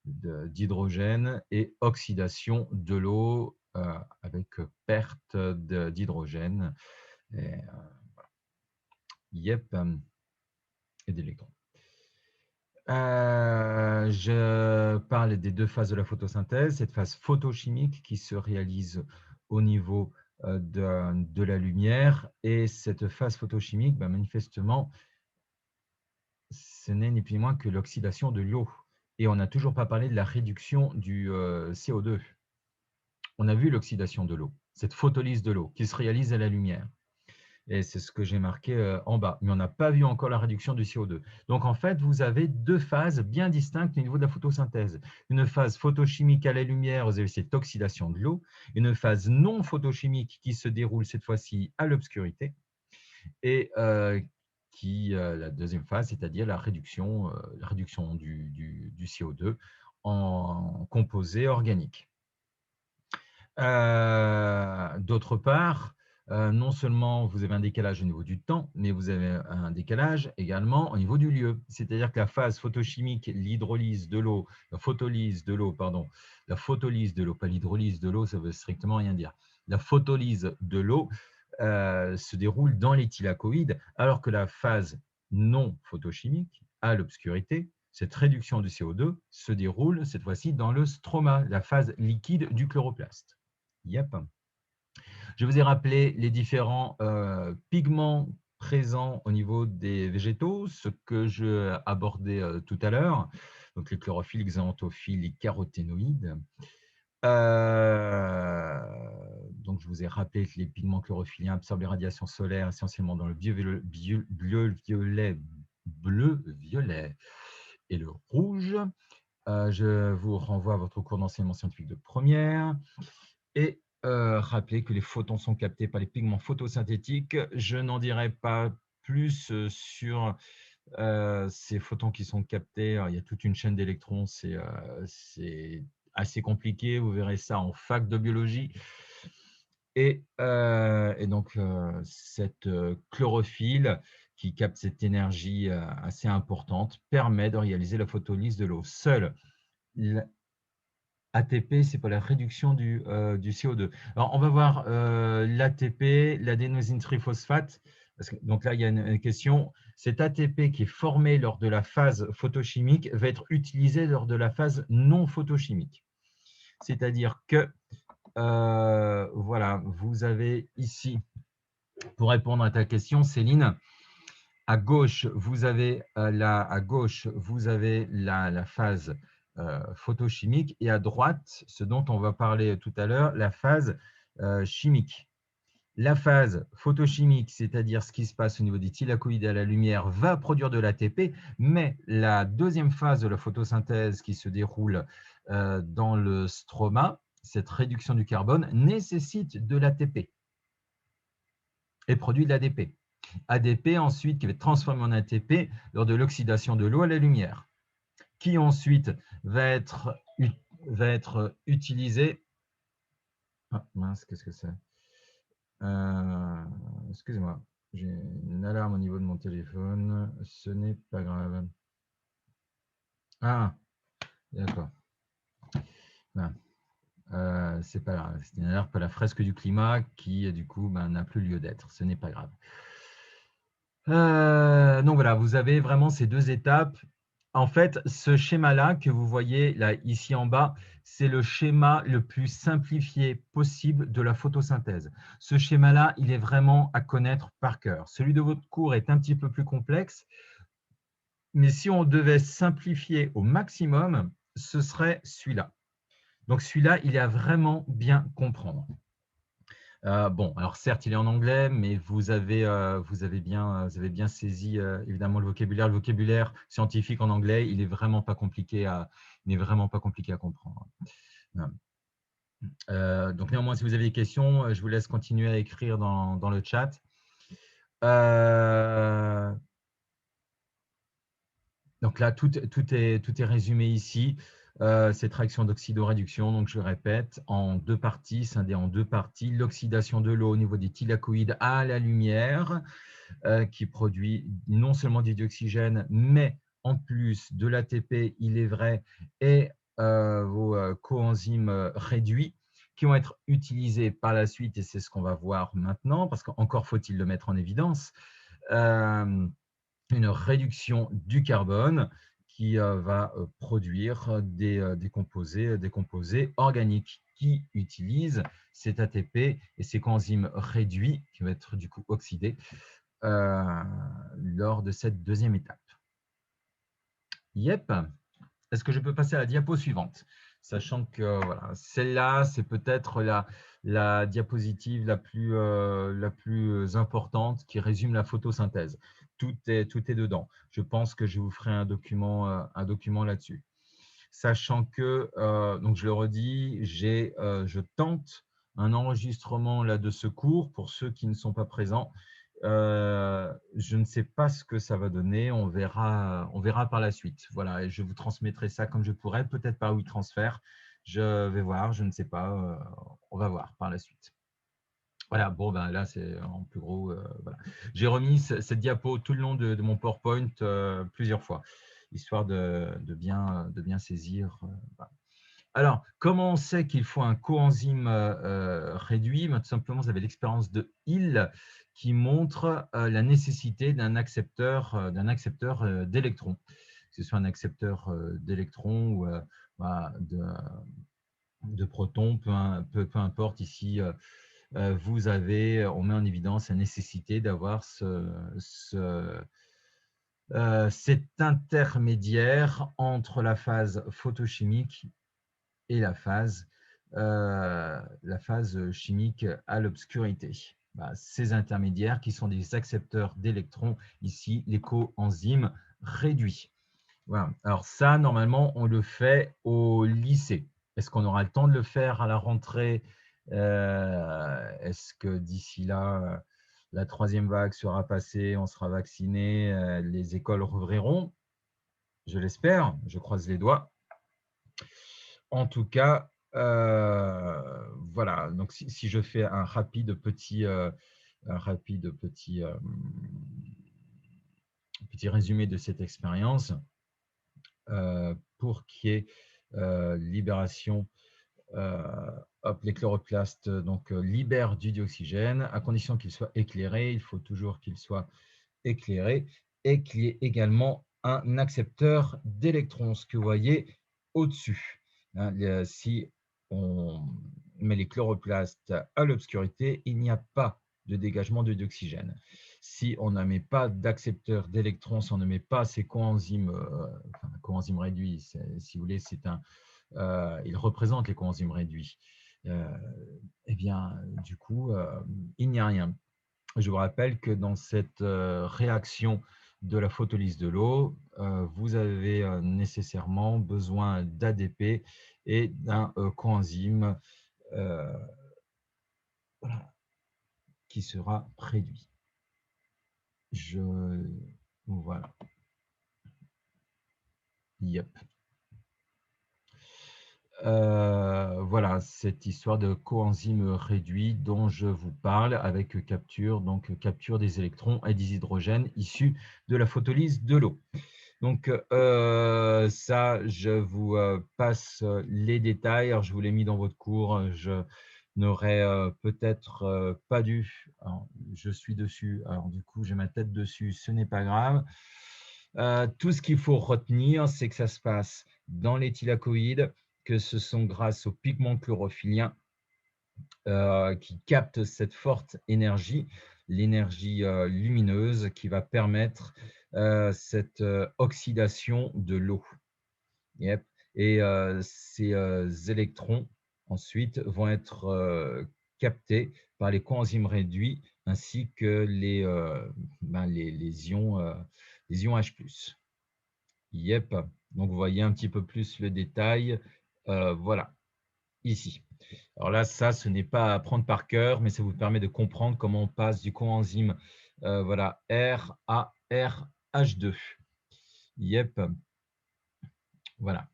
Speaker 1: d'hydrogène et oxydation de l'eau avec perte d'hydrogène yep, et d'électrons. Je parle des deux phases de la photosynthèse, cette phase photochimique qui se réalise au niveau de la lumière, et cette phase photochimique, manifestement, ce n'est ni plus ni moins que l'oxydation de l'eau. Et on n'a toujours pas parlé de la réduction du CO2. On a vu l'oxydation de l'eau, cette photolyse de l'eau qui se réalise à la lumière. Et c'est ce que j'ai marqué en bas. Mais on n'a pas vu encore la réduction du CO2. Donc, en fait, vous avez deux phases bien distinctes au niveau de la photosynthèse. Une phase photochimique à la lumière, vous avez cette oxydation de l'eau. Une phase non photochimique qui se déroule cette fois-ci à l'obscurité. Et la deuxième phase, c'est-à-dire la réduction du CO2 en composés organiques. D'autre part, non seulement vous avez un décalage au niveau du temps, mais vous avez un décalage également au niveau du lieu. C'est-à-dire que la phase photochimique, l'hydrolyse de l'eau, la photolyse de l'eau, pardon, la photolyse de l'eau, pas l'hydrolyse de l'eau, ça veut strictement rien dire. La photolyse de l'eau se déroule dans les thylakoïdes, alors que la phase non photochimique, à l'obscurité, cette réduction du CO2 se déroule cette fois-ci dans le stroma, la phase liquide du chloroplaste. Yep. Je vous ai rappelé les différents pigments présents au niveau des végétaux, ce que je abordais tout à l'heure, donc les chlorophylles, les xanthophiles, les caroténoïdes. Donc, je vous ai rappelé que les pigments chlorophylliens absorbent les radiations solaires essentiellement dans le bleu-violet et le rouge. Je vous renvoie à votre cours d'enseignement scientifique de première et rappeler que les photons sont captés par les pigments photosynthétiques. Je n'en dirai pas plus sur ces photons qui sont captés. Alors, il y a toute une chaîne d'électrons, c'est assez compliqué, vous verrez ça en fac de biologie. Et donc, cette chlorophylle qui capte cette énergie assez importante permet de réaliser la photolyse de l'eau. Seul l'ATP, c'est pour la réduction du CO2. Alors, on va voir l'ATP, l'adénosine triphosphate. Donc là, il y a une question. Cet ATP qui est formé lors de la phase photochimique va être utilisé lors de la phase non photochimique. C'est-à-dire que, voilà, vous avez ici, pour répondre à ta question, Céline, à gauche, vous avez la phase photochimique et à droite, ce dont on va parler tout à l'heure, la phase chimique. La phase photochimique, c'est-à-dire ce qui se passe au niveau des thylakoïdes à la lumière, va produire de l'ATP, mais la deuxième phase de la photosynthèse qui se déroule dans le stroma, cette réduction du carbone, nécessite de l'ATP et produit de l'ADP. ADP ensuite qui va être transformé en ATP lors de l'oxydation de l'eau à la lumière, qui ensuite va être utilisé. Ah mince, qu'est-ce que c'est? Excusez-moi, j'ai une alarme au niveau de mon téléphone. Ce n'est pas grave. Ah, d'accord. C'est pas grave. C'est une alerte pour la fresque du climat qui, du coup, n'a plus lieu d'être. Ce n'est pas grave. Donc voilà, vous avez vraiment ces deux étapes. En fait, ce schéma-là que vous voyez là, ici en bas, c'est le schéma le plus simplifié possible de la photosynthèse. Ce schéma-là, il est vraiment à connaître par cœur. Celui de votre cours est un petit peu plus complexe, mais si on devait simplifier au maximum, ce serait celui-là. Donc celui-là, il est à vraiment bien comprendre. Bon, alors certes, il est en anglais, mais vous avez bien saisi évidemment le vocabulaire. Le vocabulaire scientifique en anglais, il n'est vraiment pas compliqué à comprendre. Donc néanmoins, si vous avez des questions, je vous laisse continuer à écrire dans le chat. Donc là, tout est résumé ici. Cette réaction d'oxydoréduction, donc je répète, en deux parties, scindée en deux parties. L'oxydation de l'eau au niveau des thylakoïdes à la lumière, qui produit non seulement du dioxygène, mais en plus de l'ATP, il est vrai, et vos coenzymes réduits qui vont être utilisés par la suite, et c'est ce qu'on va voir maintenant, parce qu'encore faut-il le mettre en évidence, une réduction du carbone qui va produire des composés organiques qui utilisent cet ATP et ces coenzymes réduits qui vont être du coup oxydés lors de cette deuxième étape. Yep. Est-ce que je peux passer à la diapo suivante? Sachant que voilà, celle-là, c'est peut-être la diapositive la plus importante qui résume la photosynthèse. Tout est dedans. Je pense que je vous ferai un document là-dessus. Sachant que, donc je le redis, je tente un enregistrement là, de ce cours pour ceux qui ne sont pas présents. Je ne sais pas ce que ça va donner, on verra par la suite. Voilà, et je vous transmettrai ça comme je pourrai, peut-être par WeTransfer. Je vais voir, je ne sais pas, on va voir par la suite. Voilà, bon, ben là, c'est en plus gros. Voilà. J'ai remis cette diapo tout le long de mon PowerPoint plusieurs fois, histoire de bien saisir. Voilà. Alors, comment on sait qu'il faut un coenzyme réduit? Tout simplement, vous avez l'expérience de Hill qui montre la nécessité d'un accepteur d'électrons, que ce soit un accepteur d'électrons ou voilà, de protons, peu importe. Ici, on met en évidence la nécessité d'avoir cet intermédiaire entre la phase photochimique et la phase chimique à l'obscurité. Ces intermédiaires qui sont des accepteurs d'électrons, ici les coenzymes réduits. Voilà. Alors ça, normalement, on le fait au lycée. Est-ce qu'on aura le temps de le faire à la rentrée? Est-ce que d'ici là, la troisième vague sera passée, on sera vacciné, les écoles rouvriront? Je l'espère, je croise les doigts. En tout cas, voilà. Donc, si je fais un rapide petit résumé de cette expérience, pour qu'il y ait libération, les chloroplastes libèrent du dioxygène, à condition qu'il soit éclairé. Il faut toujours qu'il soit éclairé et qu'il y ait également un accepteur d'électrons, ce que vous voyez au-dessus. Si on met les chloroplastes à l'obscurité, il n'y a pas de dégagement de dioxygène. Si on ne met pas d'accepteur d'électrons, si on ne met pas ces coenzymes réduits, si vous voulez, ils représentent les coenzymes réduits, eh bien, du coup, il n'y a rien. Je vous rappelle que dans cette réaction de la photolyse de l'eau, vous avez nécessairement besoin d'ADP et d'un coenzyme qui sera réduit. Voilà. Yep. Voilà, cette histoire de coenzyme réduit dont je vous parle avec capture des électrons et des hydrogènes issus de la photolyse de l'eau. Donc ça, je vous passe les détails. Alors, je vous l'ai mis dans votre cours. n'aurait peut-être pas dû. Alors, je suis dessus, alors du coup j'ai ma tête dessus, ce n'est pas grave. Tout ce qu'il faut retenir, c'est que ça se passe dans les thylakoïdes, que ce sont grâce aux pigments chlorophylliens qui captent cette forte énergie, l'énergie lumineuse qui va permettre cette oxydation de l'eau. Yep. Et ces électrons, ensuite, vont être captés par les coenzymes réduits ainsi que les ions H+. Yep. Donc, vous voyez un petit peu plus le détail. Voilà, ici. Alors là, ça, ce n'est pas à apprendre par cœur, mais ça vous permet de comprendre comment on passe du coenzyme voilà, R à RH2. Yep. Voilà.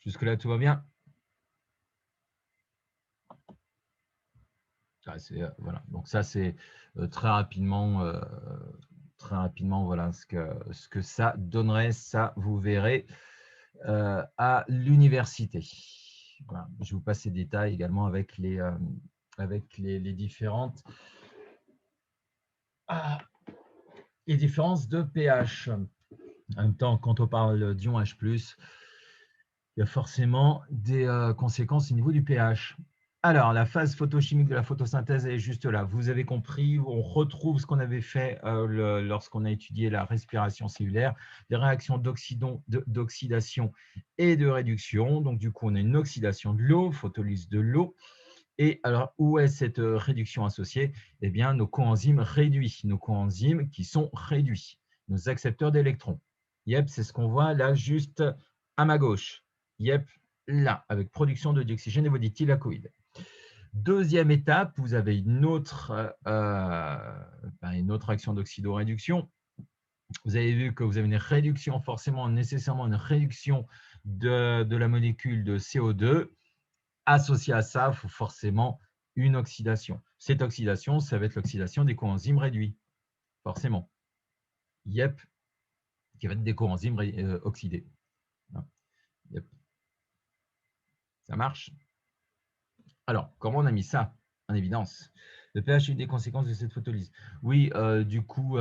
Speaker 1: Jusque-là, tout va bien? Voilà. Donc ça, c'est très rapidement, voilà ce que ça donnerait. Ça, vous verrez à l'université. Voilà. Je vous passe ces détails également avec les différentes les différences de pH. En même temps, quand on parle d'ion H+, il y a forcément des conséquences au niveau du pH. Alors, la phase photochimique de la photosynthèse est juste là. Vous avez compris, on retrouve ce qu'on avait fait lorsqu'on a étudié la respiration cellulaire, les réactions d'oxydation et de réduction. Donc, du coup, on a une oxydation de l'eau, photolyse de l'eau. Et alors, où est cette réduction associée? Eh bien, nos coenzymes réduits, nos coenzymes qui sont réduits, nos accepteurs d'électrons. Yep, c'est ce qu'on voit là, juste à ma gauche. Yep, là, avec production de dioxygène et vos thylakoïdes. Deuxième étape, vous avez une autre action d'oxydoréduction. Vous avez vu que vous avez une réduction, forcément, nécessairement une réduction de la molécule de CO2. Associé à ça, il faut forcément une oxydation. Cette oxydation, ça va être l'oxydation des coenzymes réduits, forcément. Yep, qui va être des coenzymes oxydés. Yep. Ça marche? Alors, comment on a mis ça en évidence? Le pH a eu des conséquences de cette photolyse. Oui, du coup,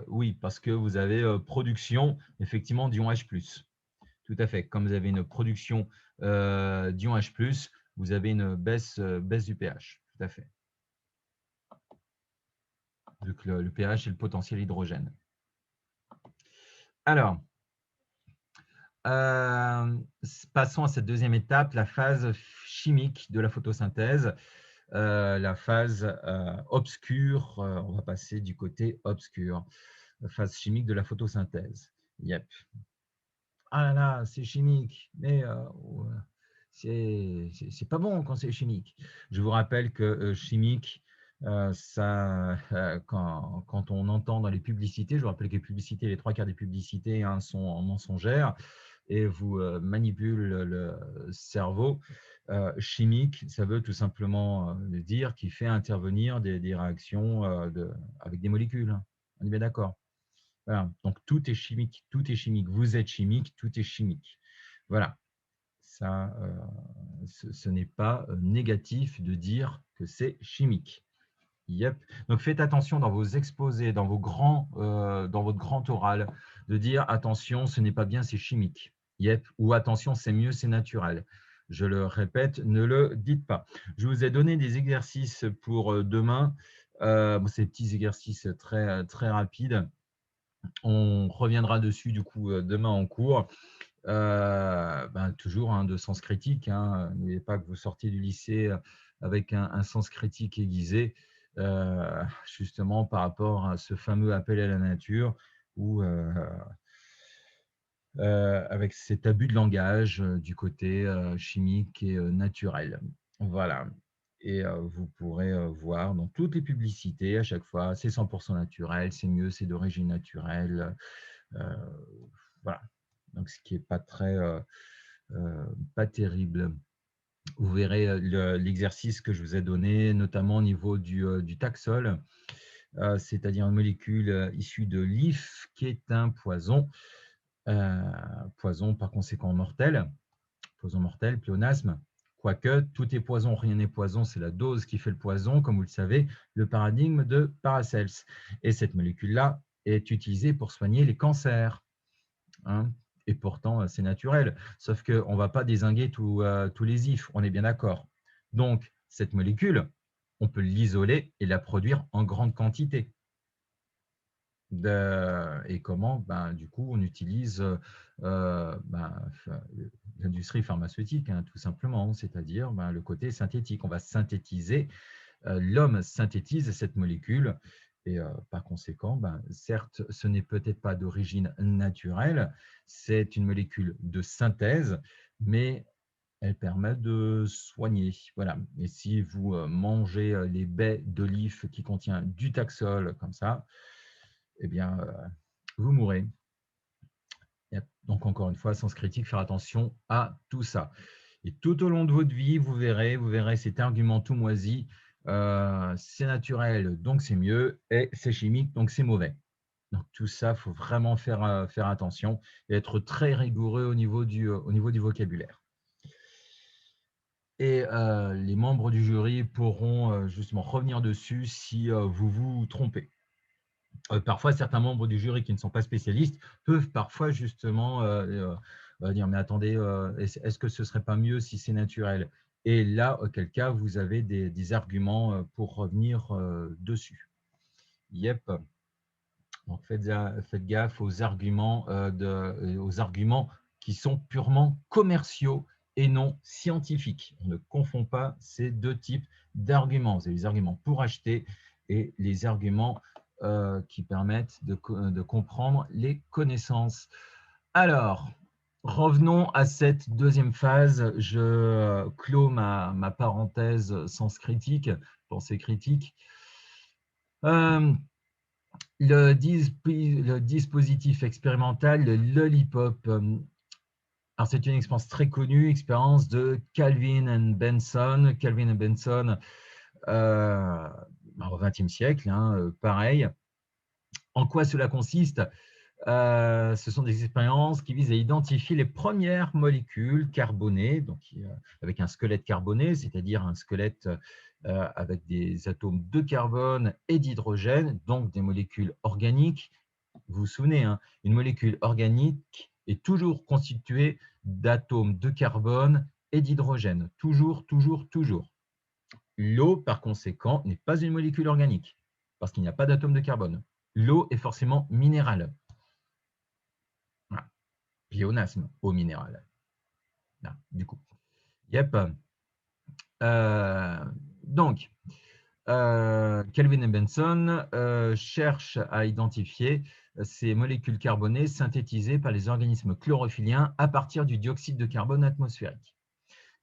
Speaker 1: oui, parce que vous avez production, effectivement, d'ion H+. Tout à fait. Comme vous avez une production d'ion H+, vous avez une baisse du pH. Tout à fait. Vu que le pH est le potentiel hydrogène. Alors, passons à cette deuxième étape, la phase chimique de la photosynthèse, la phase obscure. On va passer du côté obscur, la phase chimique de la photosynthèse. Yep. Ah là là, c'est chimique, mais c'est pas bon quand c'est chimique. Je vous rappelle que chimique, quand on entend dans les publicités, je vous rappelle que les publicités, les 3/4 des publicités sont mensongères et vous manipulent le cerveau. Chimique, ça veut tout simplement dire qu'il fait intervenir des réactions avec des molécules. On est bien d'accord. Voilà. Donc, tout est chimique, tout est chimique. Vous êtes chimique, tout est chimique. Voilà. Ça, ce n'est pas négatif de dire que c'est chimique. Yep. Donc, faites attention dans vos exposés, dans votre grand oral, de dire attention, ce n'est pas bien, c'est chimique. Yep. Ou attention, c'est mieux, c'est naturel. Je le répète, ne le dites pas. Je vous ai donné des exercices pour demain. Ces petits exercices très, très rapides. On reviendra dessus du coup demain en cours. Toujours de sens critique. N'oubliez pas que vous sortiez du lycée avec un sens critique aiguisé, justement par rapport à ce fameux appel à la nature ou avec cet abus de langage du côté chimique et naturel. Voilà. Et vous pourrez voir dans toutes les publicités, à chaque fois, c'est 100% naturel, c'est mieux, c'est d'origine naturelle. Voilà. Donc, ce qui n'est pas pas terrible. Vous verrez l'exercice que je vous ai donné, notamment au niveau du taxol, c'est-à-dire une molécule issue de l'if qui est un poison, poison par conséquent mortel. poison mortel, pléonasme. Quoique, tout est poison, rien n'est poison, c'est la dose qui fait le poison, comme vous le savez, le paradigme de Paracels. Et cette molécule-là est utilisée pour soigner les cancers. Hein, et pourtant, c'est naturel. Sauf qu'on ne va pas dézinguer tous les ifs, on est bien d'accord. Donc, cette molécule, on peut l'isoler et la produire en grande quantité. Et comment? Du coup, on utilise l'industrie pharmaceutique, hein, tout simplement, c'est-à-dire le côté synthétique. On va synthétiser, l'homme synthétise cette molécule et par conséquent, certes, ce n'est peut-être pas d'origine naturelle, c'est une molécule de synthèse, mais elle permet de soigner. Voilà. Et si vous mangez les baies d'olive qui contiennent du Taxol comme ça, eh bien, vous mourrez. Donc, encore une fois, sens critique, faire attention à tout ça. Et tout au long de votre vie, vous verrez cet argument tout moisi, c'est naturel, donc c'est mieux, et c'est chimique, donc c'est mauvais. Donc, tout ça, il faut vraiment faire attention et être très rigoureux au niveau du vocabulaire. Et les membres du jury pourront justement revenir dessus si vous vous trompez. Parfois, certains membres du jury qui ne sont pas spécialistes peuvent parfois justement dire « mais attendez, est-ce que ce ne serait pas mieux si c'est naturel ?» Et là, auquel cas, vous avez des arguments pour revenir dessus. Yep. Donc, faites gaffe aux arguments qui sont purement commerciaux et non scientifiques. On ne confond pas ces deux types d'arguments. Vous avez les arguments pour acheter et les arguments qui permettent de comprendre les connaissances. Alors, revenons à cette deuxième phase. Je clôt ma parenthèse sens critique, pensée critique. Le dispositif expérimental, le Lollipop. Alors, c'est une expérience très connue, expérience de Kelvin and Benson. Kelvin and Benson, au XXe siècle, hein, pareil. En quoi cela consiste? Ce sont des expériences qui visent à identifier les premières molécules carbonées, donc avec un squelette carboné, c'est-à-dire un squelette avec des atomes de carbone et d'hydrogène, donc des molécules organiques. Vous vous souvenez, hein, une molécule organique est toujours constituée d'atomes de carbone et d'hydrogène. Toujours, toujours, toujours. L'eau, par conséquent, n'est pas une molécule organique parce qu'il n'y a pas d'atome de carbone. L'eau est forcément minérale. Voilà. Pléonasme, eau minérale. Là, du coup. Yep. Donc, Kelvin et Benson cherchent à identifier ces molécules carbonées synthétisées par les organismes chlorophylliens à partir du dioxyde de carbone atmosphérique.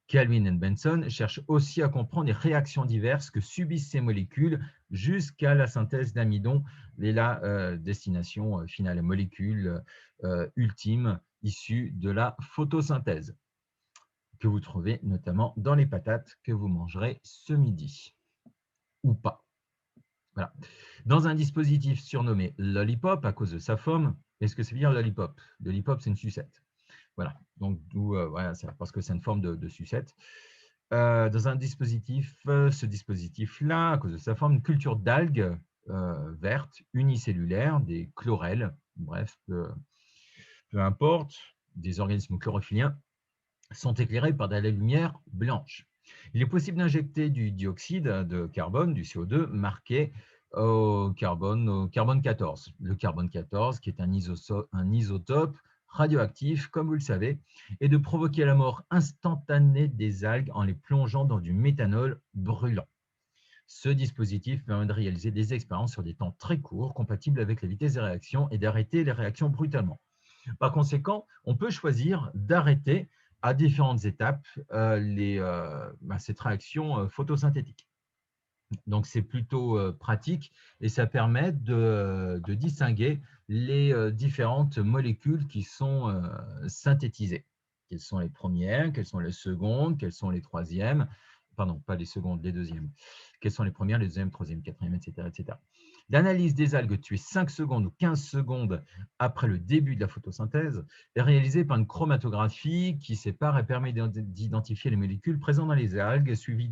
Speaker 1: Kelvin et Benson cherchent aussi à comprendre les réactions diverses que subissent ces molécules jusqu'à la synthèse d'amidon et la destination finale, molécule ultime issue de la photosynthèse, que vous trouvez notamment dans les patates que vous mangerez ce midi, ou pas. Voilà. Dans un dispositif surnommé Lollipop, à cause de sa forme, est-ce que c'est bien Lollipop? Lollipop, c'est une sucette. Voilà, donc voilà, parce que c'est une forme de sucette. Dans un dispositif, ce dispositif-là, à cause de sa forme, une culture d'algues vertes, unicellulaires, des chlorelles, bref, peu importe, des organismes chlorophylliens, sont éclairés par de la lumière blanche. Il est possible d'injecter du dioxyde de carbone, du CO2, marqué au carbone 14. Le carbone 14, qui est un isotope radioactif, comme vous le savez, et de provoquer la mort instantanée des algues en les plongeant dans du méthanol brûlant. Ce dispositif permet de réaliser des expériences sur des temps très courts, compatibles avec la vitesse des réactions, et d'arrêter les réactions brutalement. Par conséquent, on peut choisir d'arrêter à différentes étapes cette réaction photosynthétique. Donc, c'est plutôt pratique et ça permet de distinguer les différentes molécules qui sont synthétisées. Quelles sont les premières, quelles sont les secondes, quelles sont les troisièmes, pardon, pas les secondes, les deuxièmes. Quelles sont les premières, les deuxièmes, troisième, quatrième, etc., etc. L'analyse des algues tuées 5 secondes ou 15 secondes après le début de la photosynthèse est réalisée par une chromatographie qui sépare et permet d'identifier les molécules présentes dans les algues, suivie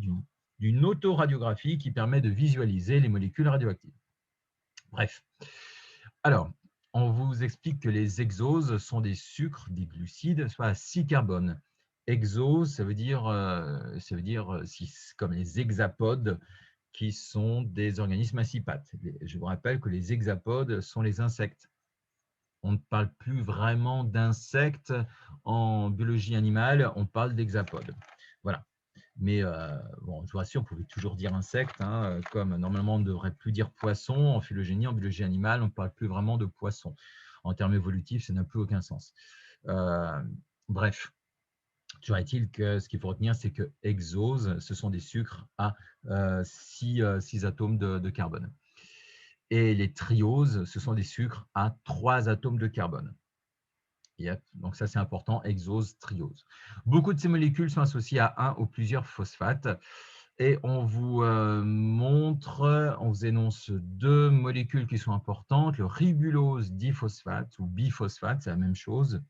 Speaker 1: d'une autoradiographie qui permet de visualiser les molécules radioactives. Bref. Alors, on vous explique que les hexoses sont des sucres, des glucides, soit à 6 carbones. Hexose, ça veut dire comme les hexapodes, qui sont des organismes à 6 pattes. Je vous rappelle que les hexapodes sont les insectes. On ne parle plus vraiment d'insectes en biologie animale, on parle d'hexapodes. Voilà. Mais bon, je vous rassure, vous pouvez toujours dire insecte, hein, comme normalement on ne devrait plus dire poisson en phylogénie, en biologie animale, on ne parle plus vraiment de poisson. En termes évolutifs, ça n'a plus aucun sens. Bref, toujours est-il que ce qu'il faut retenir, c'est que hexose, ce sont des sucres à 6 atomes de carbone. Et les trioses, ce sont des sucres à 3 atomes de carbone. Yep. Donc ça, c'est important, hexose, triose. Beaucoup de ces molécules sont associées à un ou plusieurs phosphates. Et on vous montre, on vous énonce 2 molécules qui sont importantes, le ribulose diphosphate ou biphosphate, c'est la même chose,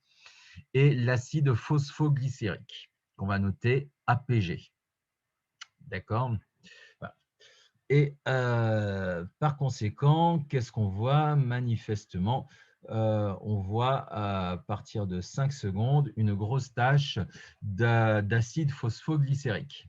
Speaker 1: et l'acide phosphoglycérique, qu'on va noter APG. D'accord? Voilà. Et par conséquent, qu'est-ce qu'on voit? Manifestement, on voit à partir de 5 secondes une grosse tache d'acide phosphoglycérique.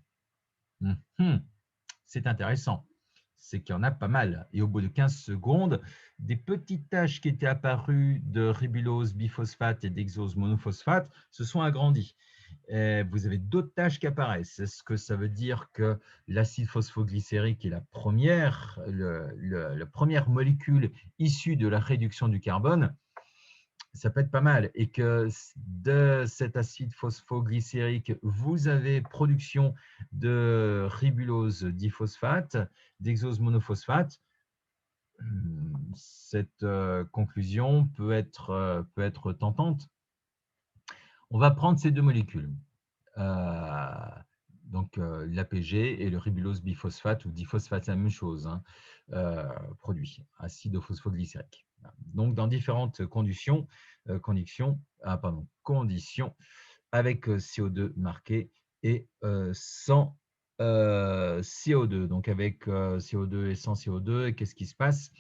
Speaker 1: C'est intéressant, c'est qu'il y en a pas mal. Et au bout de 15 secondes, des petites taches qui étaient apparues de ribulose biphosphate et d'hexose monophosphate se sont agrandies. Et vous avez d'autres taches qui apparaissent. Est-ce que ça veut dire que l'acide phosphoglycérique est la première molécule issue de la réduction du carbone? Ça peut être pas mal, et que de cet acide phosphoglycérique, vous avez production de ribulose diphosphate, d'hexose monophosphate. Cette conclusion peut être tentante. On va prendre ces 2 molécules, donc l'APG et le ribulose biphosphate ou diphosphate, c'est la même chose, hein, produit, acide phosphoglycérique. Donc, dans différentes conditions, avec CO2 marqué et sans CO2. Donc, avec CO2 et sans CO2, qu'est-ce qui se passe?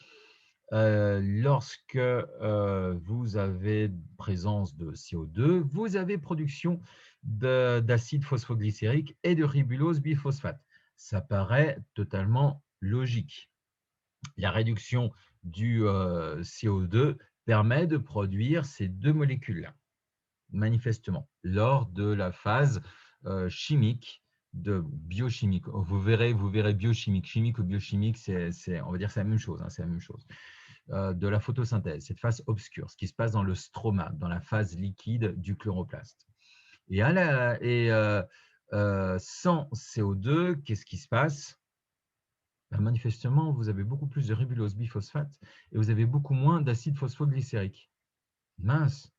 Speaker 1: Lorsque vous avez présence de CO2, vous avez production d'acide phosphoglycérique et de ribulose biphosphate. Ça paraît totalement logique. La réduction du CO2 permet de produire ces 2 molécules-là, manifestement, lors de la phase chimique de biochimique. Vous verrez biochimique, chimique ou biochimique, on va dire c'est la même chose, hein, c'est la même chose. De la photosynthèse, cette phase obscure, ce qui se passe dans le stroma, dans la phase liquide du chloroplaste. Et, sans CO2, qu'est-ce qui se passe? Ben, manifestement, vous avez beaucoup plus de ribulose biphosphate et vous avez beaucoup moins d'acide phosphoglycérique. Mince,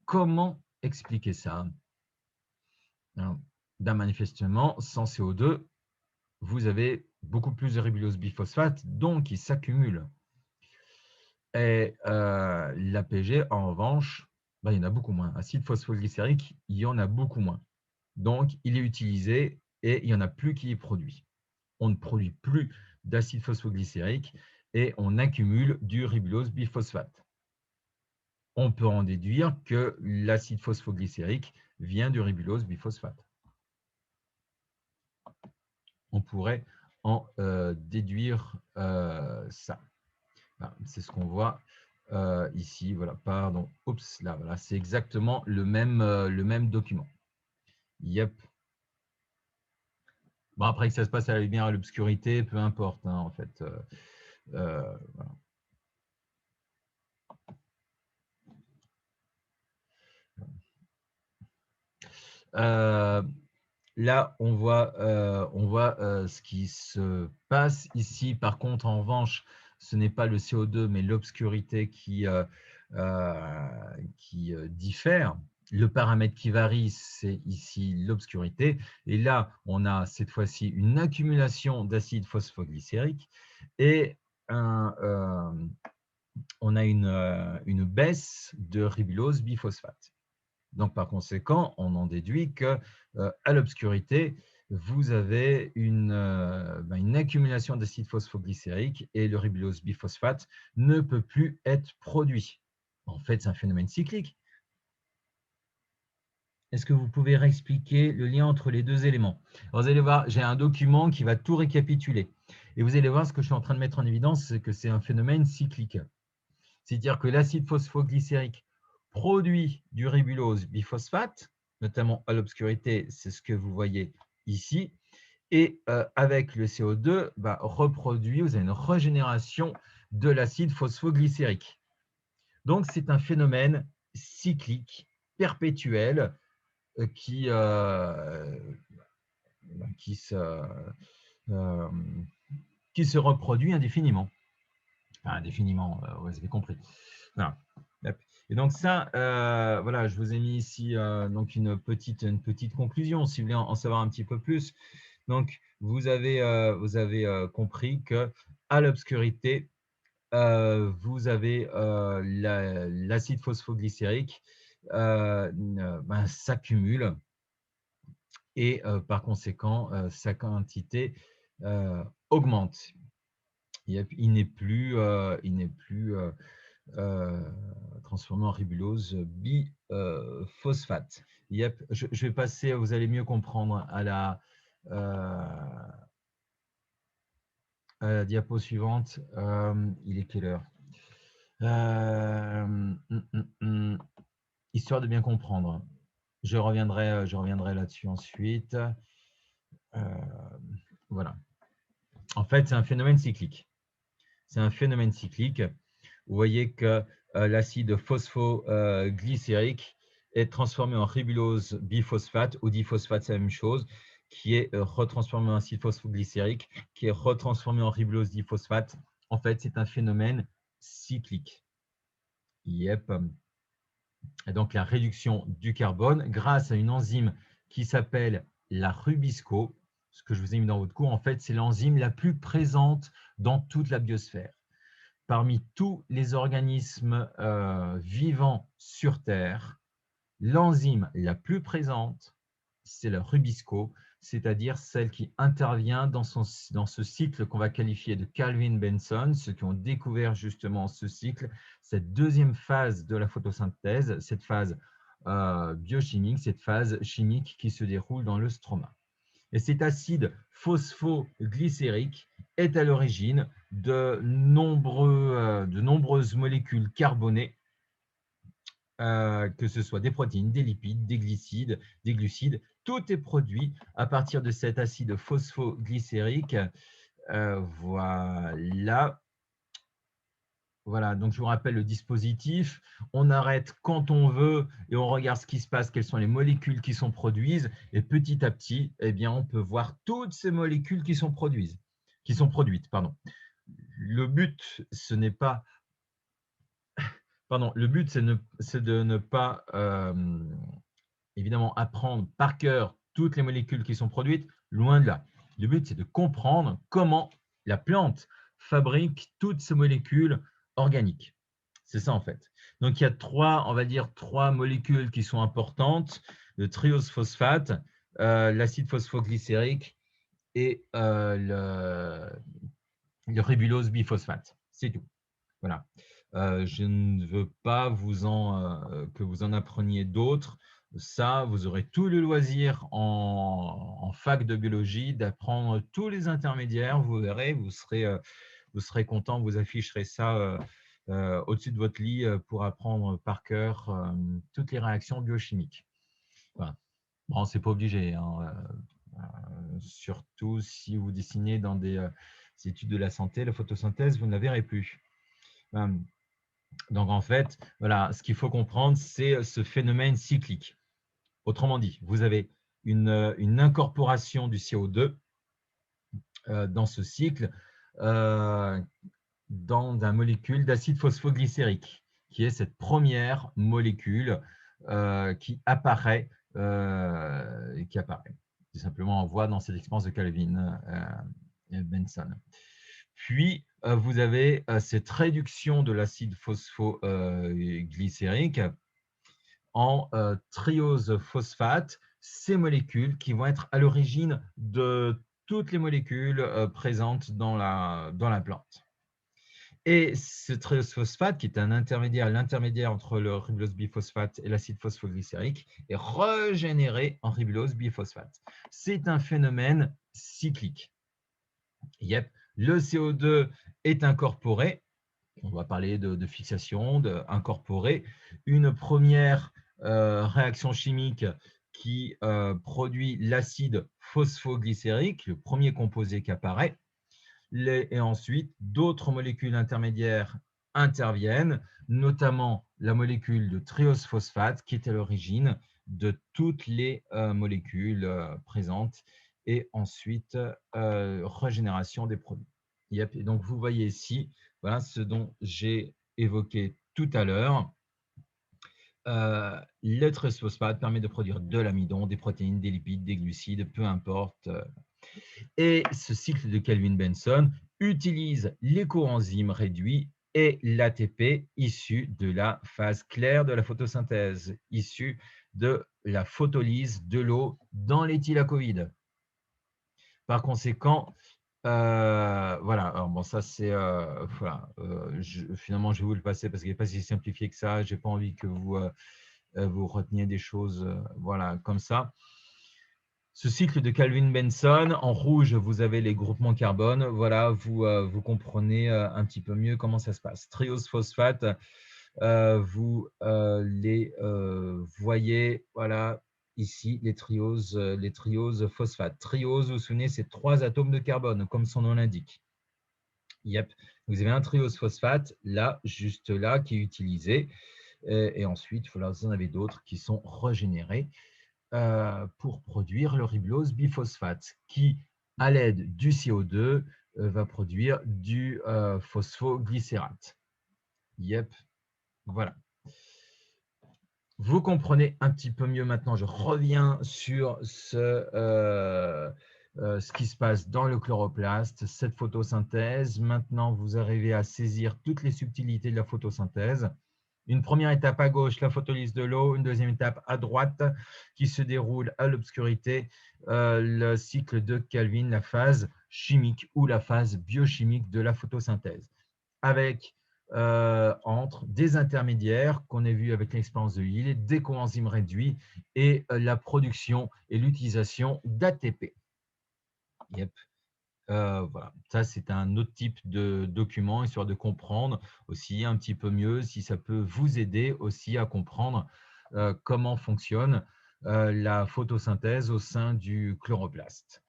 Speaker 1: comment expliquer ça? Ben, manifestement, sans CO2, vous avez beaucoup plus de ribulose biphosphate, donc il s'accumule. Et l'APG, en revanche, ben, il y en a beaucoup moins. Acide phosphoglycérique, il y en a beaucoup moins. Donc, il est utilisé et il n'y en a plus qui est produit. On ne produit plus d'acide phosphoglycérique et on accumule du ribulose biphosphate. On peut en déduire que l'acide phosphoglycérique vient du ribulose biphosphate. On pourrait en déduire ça. C'est ce qu'on voit ici. Voilà, pardon. Oups, là, voilà, c'est exactement le même document. Yep. Bon, après que ça se passe à la lumière, à l'obscurité, peu importe, hein, en fait. Voilà. Là, on voit ce qui se passe ici. Par contre, en revanche, ce n'est pas le CO2, mais l'obscurité qui diffère. Le paramètre qui varie, c'est ici l'obscurité. Et là, on a cette fois-ci une accumulation d'acide phosphoglycérique et on a une baisse de ribulose biphosphate. Donc, par conséquent, on en déduit qu'à l'obscurité, vous avez une accumulation d'acide phosphoglycérique et le ribulose biphosphate ne peut plus être produit. En fait, c'est un phénomène cyclique. Est-ce que vous pouvez réexpliquer le lien entre les deux éléments? Alors, vous allez voir, j'ai un document qui va tout récapituler. Et vous allez voir, ce que je suis en train de mettre en évidence, c'est que c'est un phénomène cyclique. C'est-à-dire que l'acide phosphoglycérique produit du ribulose biphosphate, notamment à l'obscurité, c'est ce que vous voyez ici, et avec le CO2, reproduit, vous avez une régénération de l'acide phosphoglycérique. Donc, c'est un phénomène cyclique, perpétuel, qui euh, se reproduit indéfiniment. Enfin, indéfiniment, vous avez compris. Voilà. Et donc ça, voilà, je vous ai mis ici donc une petite conclusion, si vous voulez en savoir un petit peu plus. Donc, vous avez compris que à l'obscurité, vous avez l'acide phosphoglycérique s'accumule et par conséquent, sa quantité augmente. Il n'est plus transformé en ribulose biphosphate. Yep. Je vais passer, vous allez mieux comprendre à la diapo suivante. Il est quelle heure? Histoire de bien comprendre. Je reviendrai là-dessus ensuite. Voilà. En fait, c'est un phénomène cyclique. C'est un phénomène cyclique. Vous voyez que l'acide phosphoglycérique est transformé en ribulose biphosphate ou diphosphate, c'est la même chose, qui est retransformé en acide phosphoglycérique, qui est retransformé en ribulose diphosphate. En fait, c'est un phénomène cyclique. Yep. Et donc, la réduction du carbone grâce à une enzyme qui s'appelle la Rubisco. Ce que je vous ai mis dans votre cours, en fait, c'est l'enzyme la plus présente dans toute la biosphère. Parmi tous les organismes vivants sur Terre, l'enzyme la plus présente, c'est la Rubisco, c'est-à-dire celle qui intervient dans ce cycle qu'on va qualifier de Calvin-Benson, ceux qui ont découvert justement ce cycle, cette deuxième phase de la photosynthèse, cette phase biochimique, cette phase chimique qui se déroule dans le stroma. Et cet acide phosphoglycérique est à l'origine de nombreuses molécules carbonées, que ce soit des protéines, des lipides, des glucides. Tout est produit à partir de cet acide phosphoglycérique. Voilà. Voilà, donc je vous rappelle le dispositif. On arrête quand on veut et on regarde ce qui se passe, quelles sont les molécules qui sont produites. Et petit à petit, eh bien, on peut voir toutes ces molécules qui sont produites. Le but, ce n'est pas… le but, c'est de ne pas, évidemment, apprendre par cœur toutes les molécules qui sont produites, loin de là. Le but, c'est de comprendre comment la plante fabrique toutes ces molécules organiques. C'est ça, en fait. Donc, il y a on va dire, trois molécules qui sont importantes, le triose phosphate, l'acide phosphoglycérique et le ribulose biphosphate. C'est tout. Voilà. Je ne veux pas que vous en appreniez d'autres. Ça, vous aurez tout le loisir en fac de biologie d'apprendre tous les intermédiaires. Vous verrez, vous serez content, vous afficherez ça au-dessus de votre lit pour apprendre par cœur toutes les réactions biochimiques. Voilà. Bon, c'est pas obligé, hein, surtout si vous dessinez dans des études de la santé, la photosynthèse, vous ne la verrez plus. Donc, en fait, voilà, ce qu'il faut comprendre, c'est ce phénomène cyclique. Autrement dit, vous avez une incorporation du CO2 dans ce cycle dans une molécule d'acide phosphoglycérique, qui est cette première molécule qui apparaît. Tout simplement, on voit dans cette expérience de Calvin Benson. Puis, vous avez cette réduction de l'acide phosphoglycérique en triose phosphate, ces molécules qui vont être à l'origine de toutes les molécules présentes dans la plante. Et ce triose phosphate, qui est l'intermédiaire entre le ribulose biphosphate et l'acide phosphoglycérique, est régénéré en ribulose biphosphate. C'est un phénomène cyclique. Yep. Le CO2 est incorporé. On va parler de fixation, d'incorporer. Une première réaction chimique qui produit l'acide phosphoglycérique, le premier composé qui apparaît. Et ensuite, d'autres molécules intermédiaires interviennent, notamment la molécule de triose phosphate qui est à l'origine de toutes les molécules présentes, et ensuite régénération des produits. Yep. Et donc, vous voyez ici, voilà ce dont j'ai évoqué tout à l'heure. Le triose phosphate permet de produire de l'amidon, des protéines, des lipides, des glucides, peu importe. Et ce cycle de Kelvin-Benson utilise les coenzymes réduits et l'ATP issu de la phase claire de la photosynthèse, issu de la photolyse de l'eau dans l'éthylacobide. Par conséquent, voilà, alors bon, ça c'est, voilà, finalement je vais vous le passer parce qu'il n'est pas si simplifié que ça, je n'ai pas envie que vous reteniez des choses voilà, comme ça. Ce cycle de Kelvin-Benson, en rouge, vous avez les groupements carbone. Voilà, vous comprenez un petit peu mieux comment ça se passe. Triose phosphate, vous les voyez, voilà, ici, les trioses phosphate. Triose, vous vous souvenez, c'est 3 atomes de carbone, comme son nom l'indique. Yep. Vous avez un triose phosphate, là, juste là, qui est utilisé. Et ensuite, voilà, vous en avez d'autres qui sont régénérés pour produire le ribulose biphosphate, qui, à l'aide du CO2, va produire du phosphoglycérate. Yep, voilà. Vous comprenez un petit peu mieux maintenant. Je reviens sur ce qui se passe dans le chloroplaste, cette photosynthèse. Maintenant, vous arrivez à saisir toutes les subtilités de la photosynthèse. Une première étape à gauche, la photolyse de l'eau. Une deuxième étape à droite qui se déroule à l'obscurité, le cycle de Kelvin, la phase chimique ou la phase biochimique de la photosynthèse. Avec entre des intermédiaires qu'on a vu avec l'expérience de Hill, des coenzymes réduits et la production et l'utilisation d'ATP. Yep. Voilà, ça c'est un autre type de document, histoire de comprendre aussi un petit peu mieux si ça peut vous aider aussi à comprendre comment fonctionne la photosynthèse au sein du chloroplaste.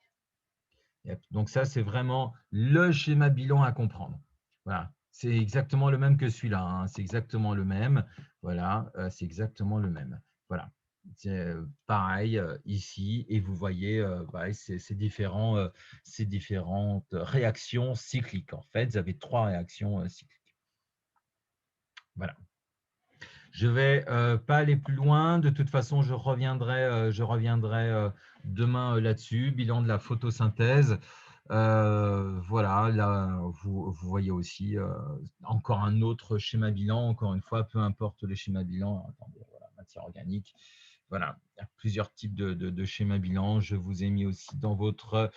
Speaker 1: Yep. Donc ça c'est vraiment le schéma bilan à comprendre. Voilà, c'est exactement le même que celui-là, hein. C'est exactement le même. Voilà, c'est exactement le même. Voilà. C'est pareil ici, et vous voyez ces différentes réactions cycliques. En fait, vous avez 3 réactions cycliques. Voilà. Je ne vais pas aller plus loin. De toute façon, je reviendrai demain là-dessus. Bilan de la photosynthèse. Voilà, là, vous voyez aussi encore un autre schéma bilan. Encore une fois, peu importe le schéma bilan. Attendez, voilà, matière organique. Voilà, il y a plusieurs types de schémas bilan. Je vous ai mis aussi dans votre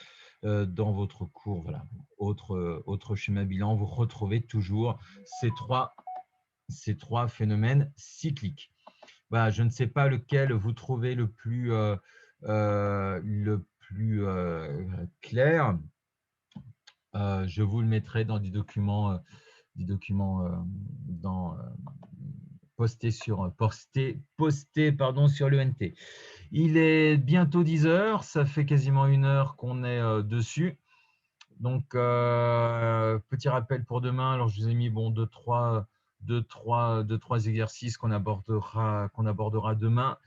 Speaker 1: cours, voilà, autre schéma bilan. Vous retrouvez toujours ces trois phénomènes cycliques. Voilà, je ne sais pas lequel vous trouvez le plus clair. Je vous le mettrai dans des documents postés sur l'ENT. Il est bientôt 10 heures, ça fait quasiment 1 heure qu'on est dessus. Donc, petit rappel pour demain. Alors, je vous ai mis deux, trois exercices qu'on abordera demain,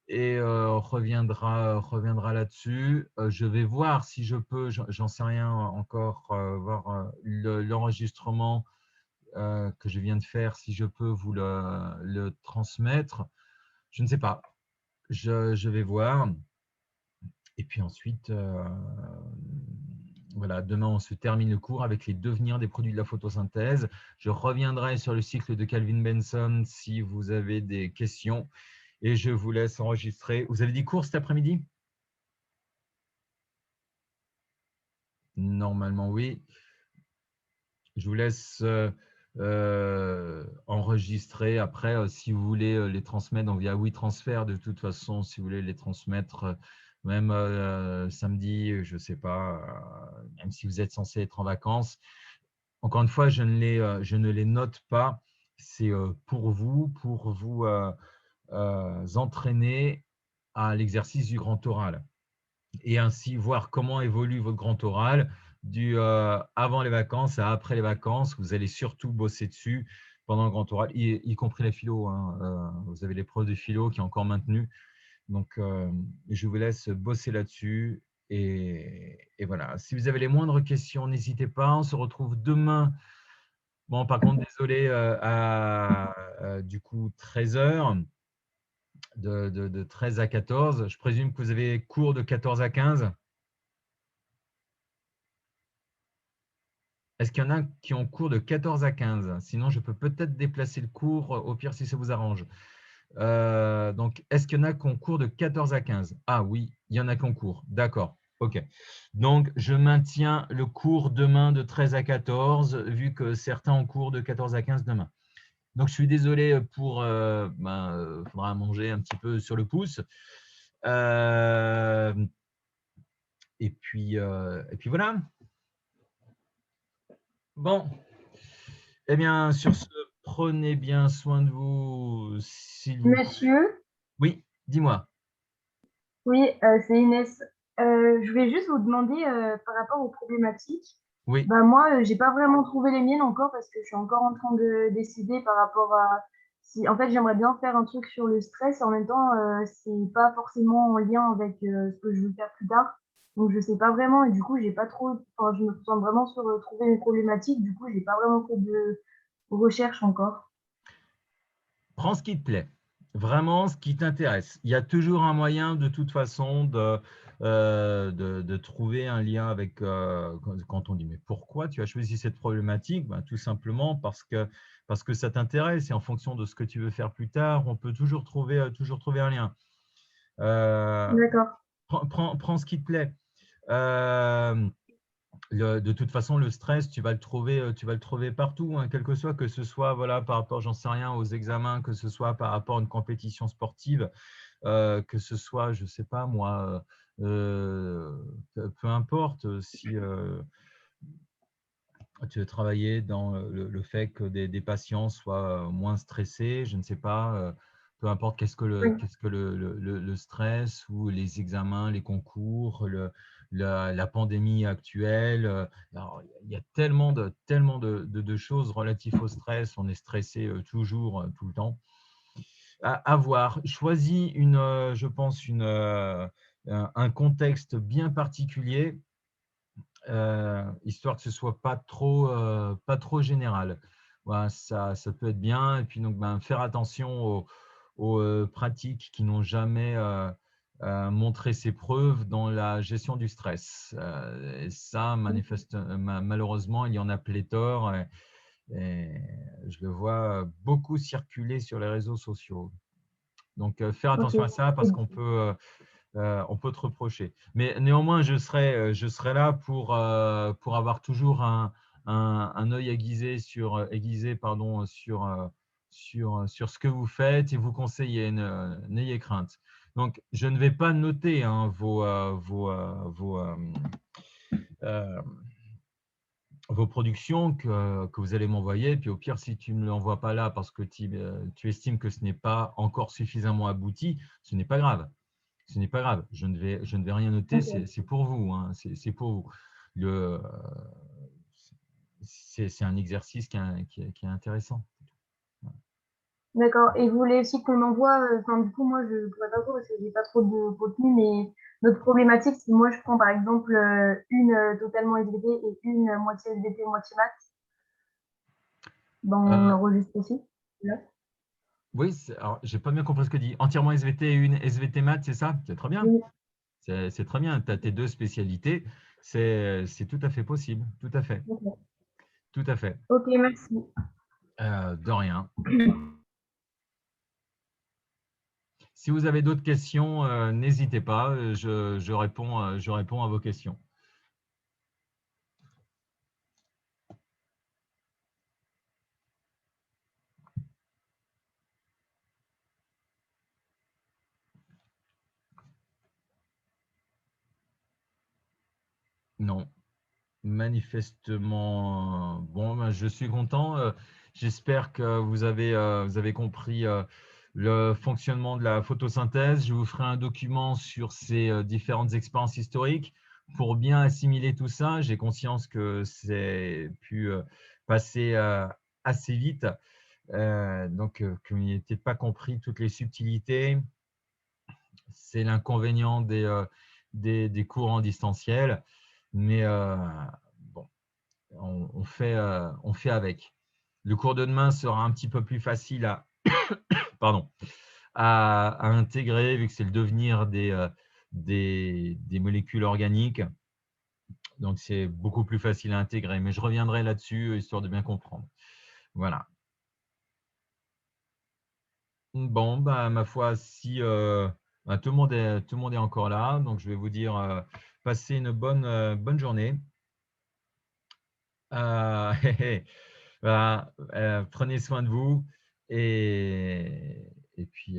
Speaker 1: et reviendra là-dessus. Je vais voir si je peux, j'en sais rien encore, voir l'enregistrement que je viens de faire, si je peux vous le transmettre. Je ne sais pas. Je vais voir. Et puis ensuite, voilà, demain, on se termine le cours avec les devenirs des produits de la photosynthèse. Je reviendrai sur le cycle de Calvin Benson si vous avez des questions. Et je vous laisse enregistrer. Vous avez des cours cet après-midi? Normalement, oui. Je vous laisse enregistrer. Après, si vous voulez les transmettre donc via WeTransfer, de toute façon, si vous voulez les transmettre même samedi, je ne sais pas, même si vous êtes censé être en vacances. Encore une fois, je ne les note pas. C'est pour vous entraîner à l'exercice du grand oral et ainsi voir comment évolue votre grand oral avant les vacances à après les vacances. Vous allez surtout bosser dessus pendant le grand oral, y compris la philo. Hein. Vous avez l'épreuve de philo qui est encore maintenue. Donc, je vous laisse bosser là-dessus. Et voilà. Si vous avez les moindres questions, n'hésitez pas. On se retrouve demain. Bon, par contre, désolé, du coup, 13 heures, de 13 à 14. Je présume que vous avez cours de 14 à 15. Est-ce qu'il y en a qui ont cours de 14 à 15? Sinon, je peux peut-être déplacer le cours, au pire, si ça vous arrange. Donc, est-ce qu'il y en a qui ont cours de 14 à 15? Ah oui, il y en a qui ont cours. D'accord. OK. Donc, je maintiens le cours demain de 13 à 14, vu que certains ont cours de 14 à 15 demain. Donc, je suis désolé pour… faudra manger un petit peu sur le pouce. Et puis voilà. Bon. Eh bien, sur ce, prenez bien soin de vous, s'il vous plaît.
Speaker 2: Monsieur,
Speaker 1: Oui, dis-moi.
Speaker 2: oui, c'est Inès. Je vais juste vous demander par rapport aux problématiques.
Speaker 1: Oui,
Speaker 2: Bah moi, j'ai pas vraiment trouvé les miennes encore parce que je suis encore en train de décider par rapport à si. En fait, j'aimerais bien faire un truc sur le stress. En même temps, c'est pas forcément en lien avec ce que je veux faire plus tard. Donc je sais pas vraiment et du coup j'ai pas trop. Enfin, je me concentre vraiment sur trouver mes problématiques. Du coup, j'ai pas vraiment fait de recherche encore.
Speaker 1: prends ce qui te plaît. Vraiment, ce qui t'intéresse. Il y a toujours un moyen, de toute façon, de trouver un lien avec… quand on dit, mais pourquoi tu as choisi cette problématique? Ben, tout simplement parce que ça t'intéresse et en fonction de ce que tu veux faire plus tard, on peut toujours trouver un lien. Euh,
Speaker 2: D'accord.
Speaker 1: prends ce qui te plaît. Euh, de toute façon, le stress, tu vas le trouver partout, hein, quel que soit, que ce soit voilà, par rapport, j'en sais rien, aux examens, que ce soit par rapport à une compétition sportive, que ce soit, je ne sais pas moi, peu importe, si tu veux travailler dans le fait que des patients soient moins stressés, je ne sais pas, peu importe
Speaker 2: Oui.
Speaker 1: qu'est-ce que le stress ou les examens, les concours, la pandémie actuelle. Alors, il y a tellement de choses relatives au stress. On est stressé toujours, tout le temps. À voir. Choisis je pense, un contexte bien particulier, histoire que ce soit pas trop général. Voilà, ça peut être bien. Et puis, donc, faire attention aux pratiques qui n'ont jamais montré ses preuves dans la gestion du stress. Et ça, malheureusement, il y en a pléthore. Et je le vois beaucoup circuler sur les réseaux sociaux. Donc, faire
Speaker 2: Ok.
Speaker 1: attention à ça parce on peut te reprocher. Mais néanmoins, je serai là pour avoir toujours un œil aiguisé pardon, sur ce que vous faites et vous conseiller. N'ayez crainte. Donc, je ne vais pas noter hein, euh, vos productions que vous allez m'envoyer. Puis au pire, si tu ne me l'envoies pas là parce que tu estimes que ce n'est pas encore suffisamment abouti, ce n'est pas grave. Ce n'est pas grave, je ne vais rien noter,
Speaker 2: Ok.
Speaker 1: c'est pour vous. Hein, c'est pour vous. C'est un exercice qui est intéressant.
Speaker 2: D'accord. Et vous voulez aussi qu'on envoie, enfin du coup moi je pourrais pas voir parce que j'ai pas trop de contenu, mais notre problématique si moi je prends par exemple une totalement SVT et une moitié SVT, moitié maths dans
Speaker 1: Euh,
Speaker 2: l'enregistre aussi. Là.
Speaker 1: Oui, alors, j'ai pas bien compris ce que dit. Entièrement SVT et une SVT maths, c'est ça? C'est très bien.
Speaker 2: Oui,
Speaker 1: C'est très bien. Tu as tes deux spécialités. C'est tout à fait possible. Tout à fait.
Speaker 2: ok.
Speaker 1: Tout à fait.
Speaker 2: Ok, merci.
Speaker 1: De rien. Si vous avez d'autres questions, n'hésitez pas. Je réponds à vos questions. Non, manifestement, bon, ben, je suis content. J'espère que vous avez compris le fonctionnement de la photosynthèse. Je vous ferai un document sur ces différentes expériences historiques pour bien assimiler tout ça. J'ai conscience que c'est pu passer assez vite, donc que vous n'ayez peut-être pas compris toutes les subtilités. C'est l'inconvénient des cours en distanciel, mais bon, on fait avec. Le cours de demain sera un petit peu plus facile pardon, à intégrer, vu que c'est le devenir des molécules organiques. Donc, c'est beaucoup plus facile à intégrer. Mais je reviendrai là-dessus, histoire de bien comprendre. Voilà. Bon, bah, ma foi, si bah, tout le monde est encore là, donc je vais vous dire, passez une bonne journée. Euh, voilà, prenez soin de vous et puis,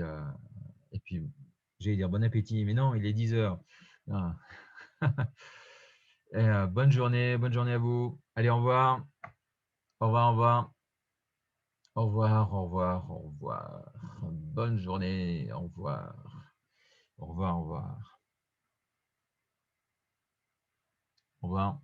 Speaker 1: et puis j'allais dire bon appétit, mais non, il est 10 heures. Ah. Bonne journée à vous. Allez, au revoir. Au revoir, au revoir. Au revoir, au revoir, au revoir. Bonne journée, au revoir. Au revoir, au revoir. Au revoir.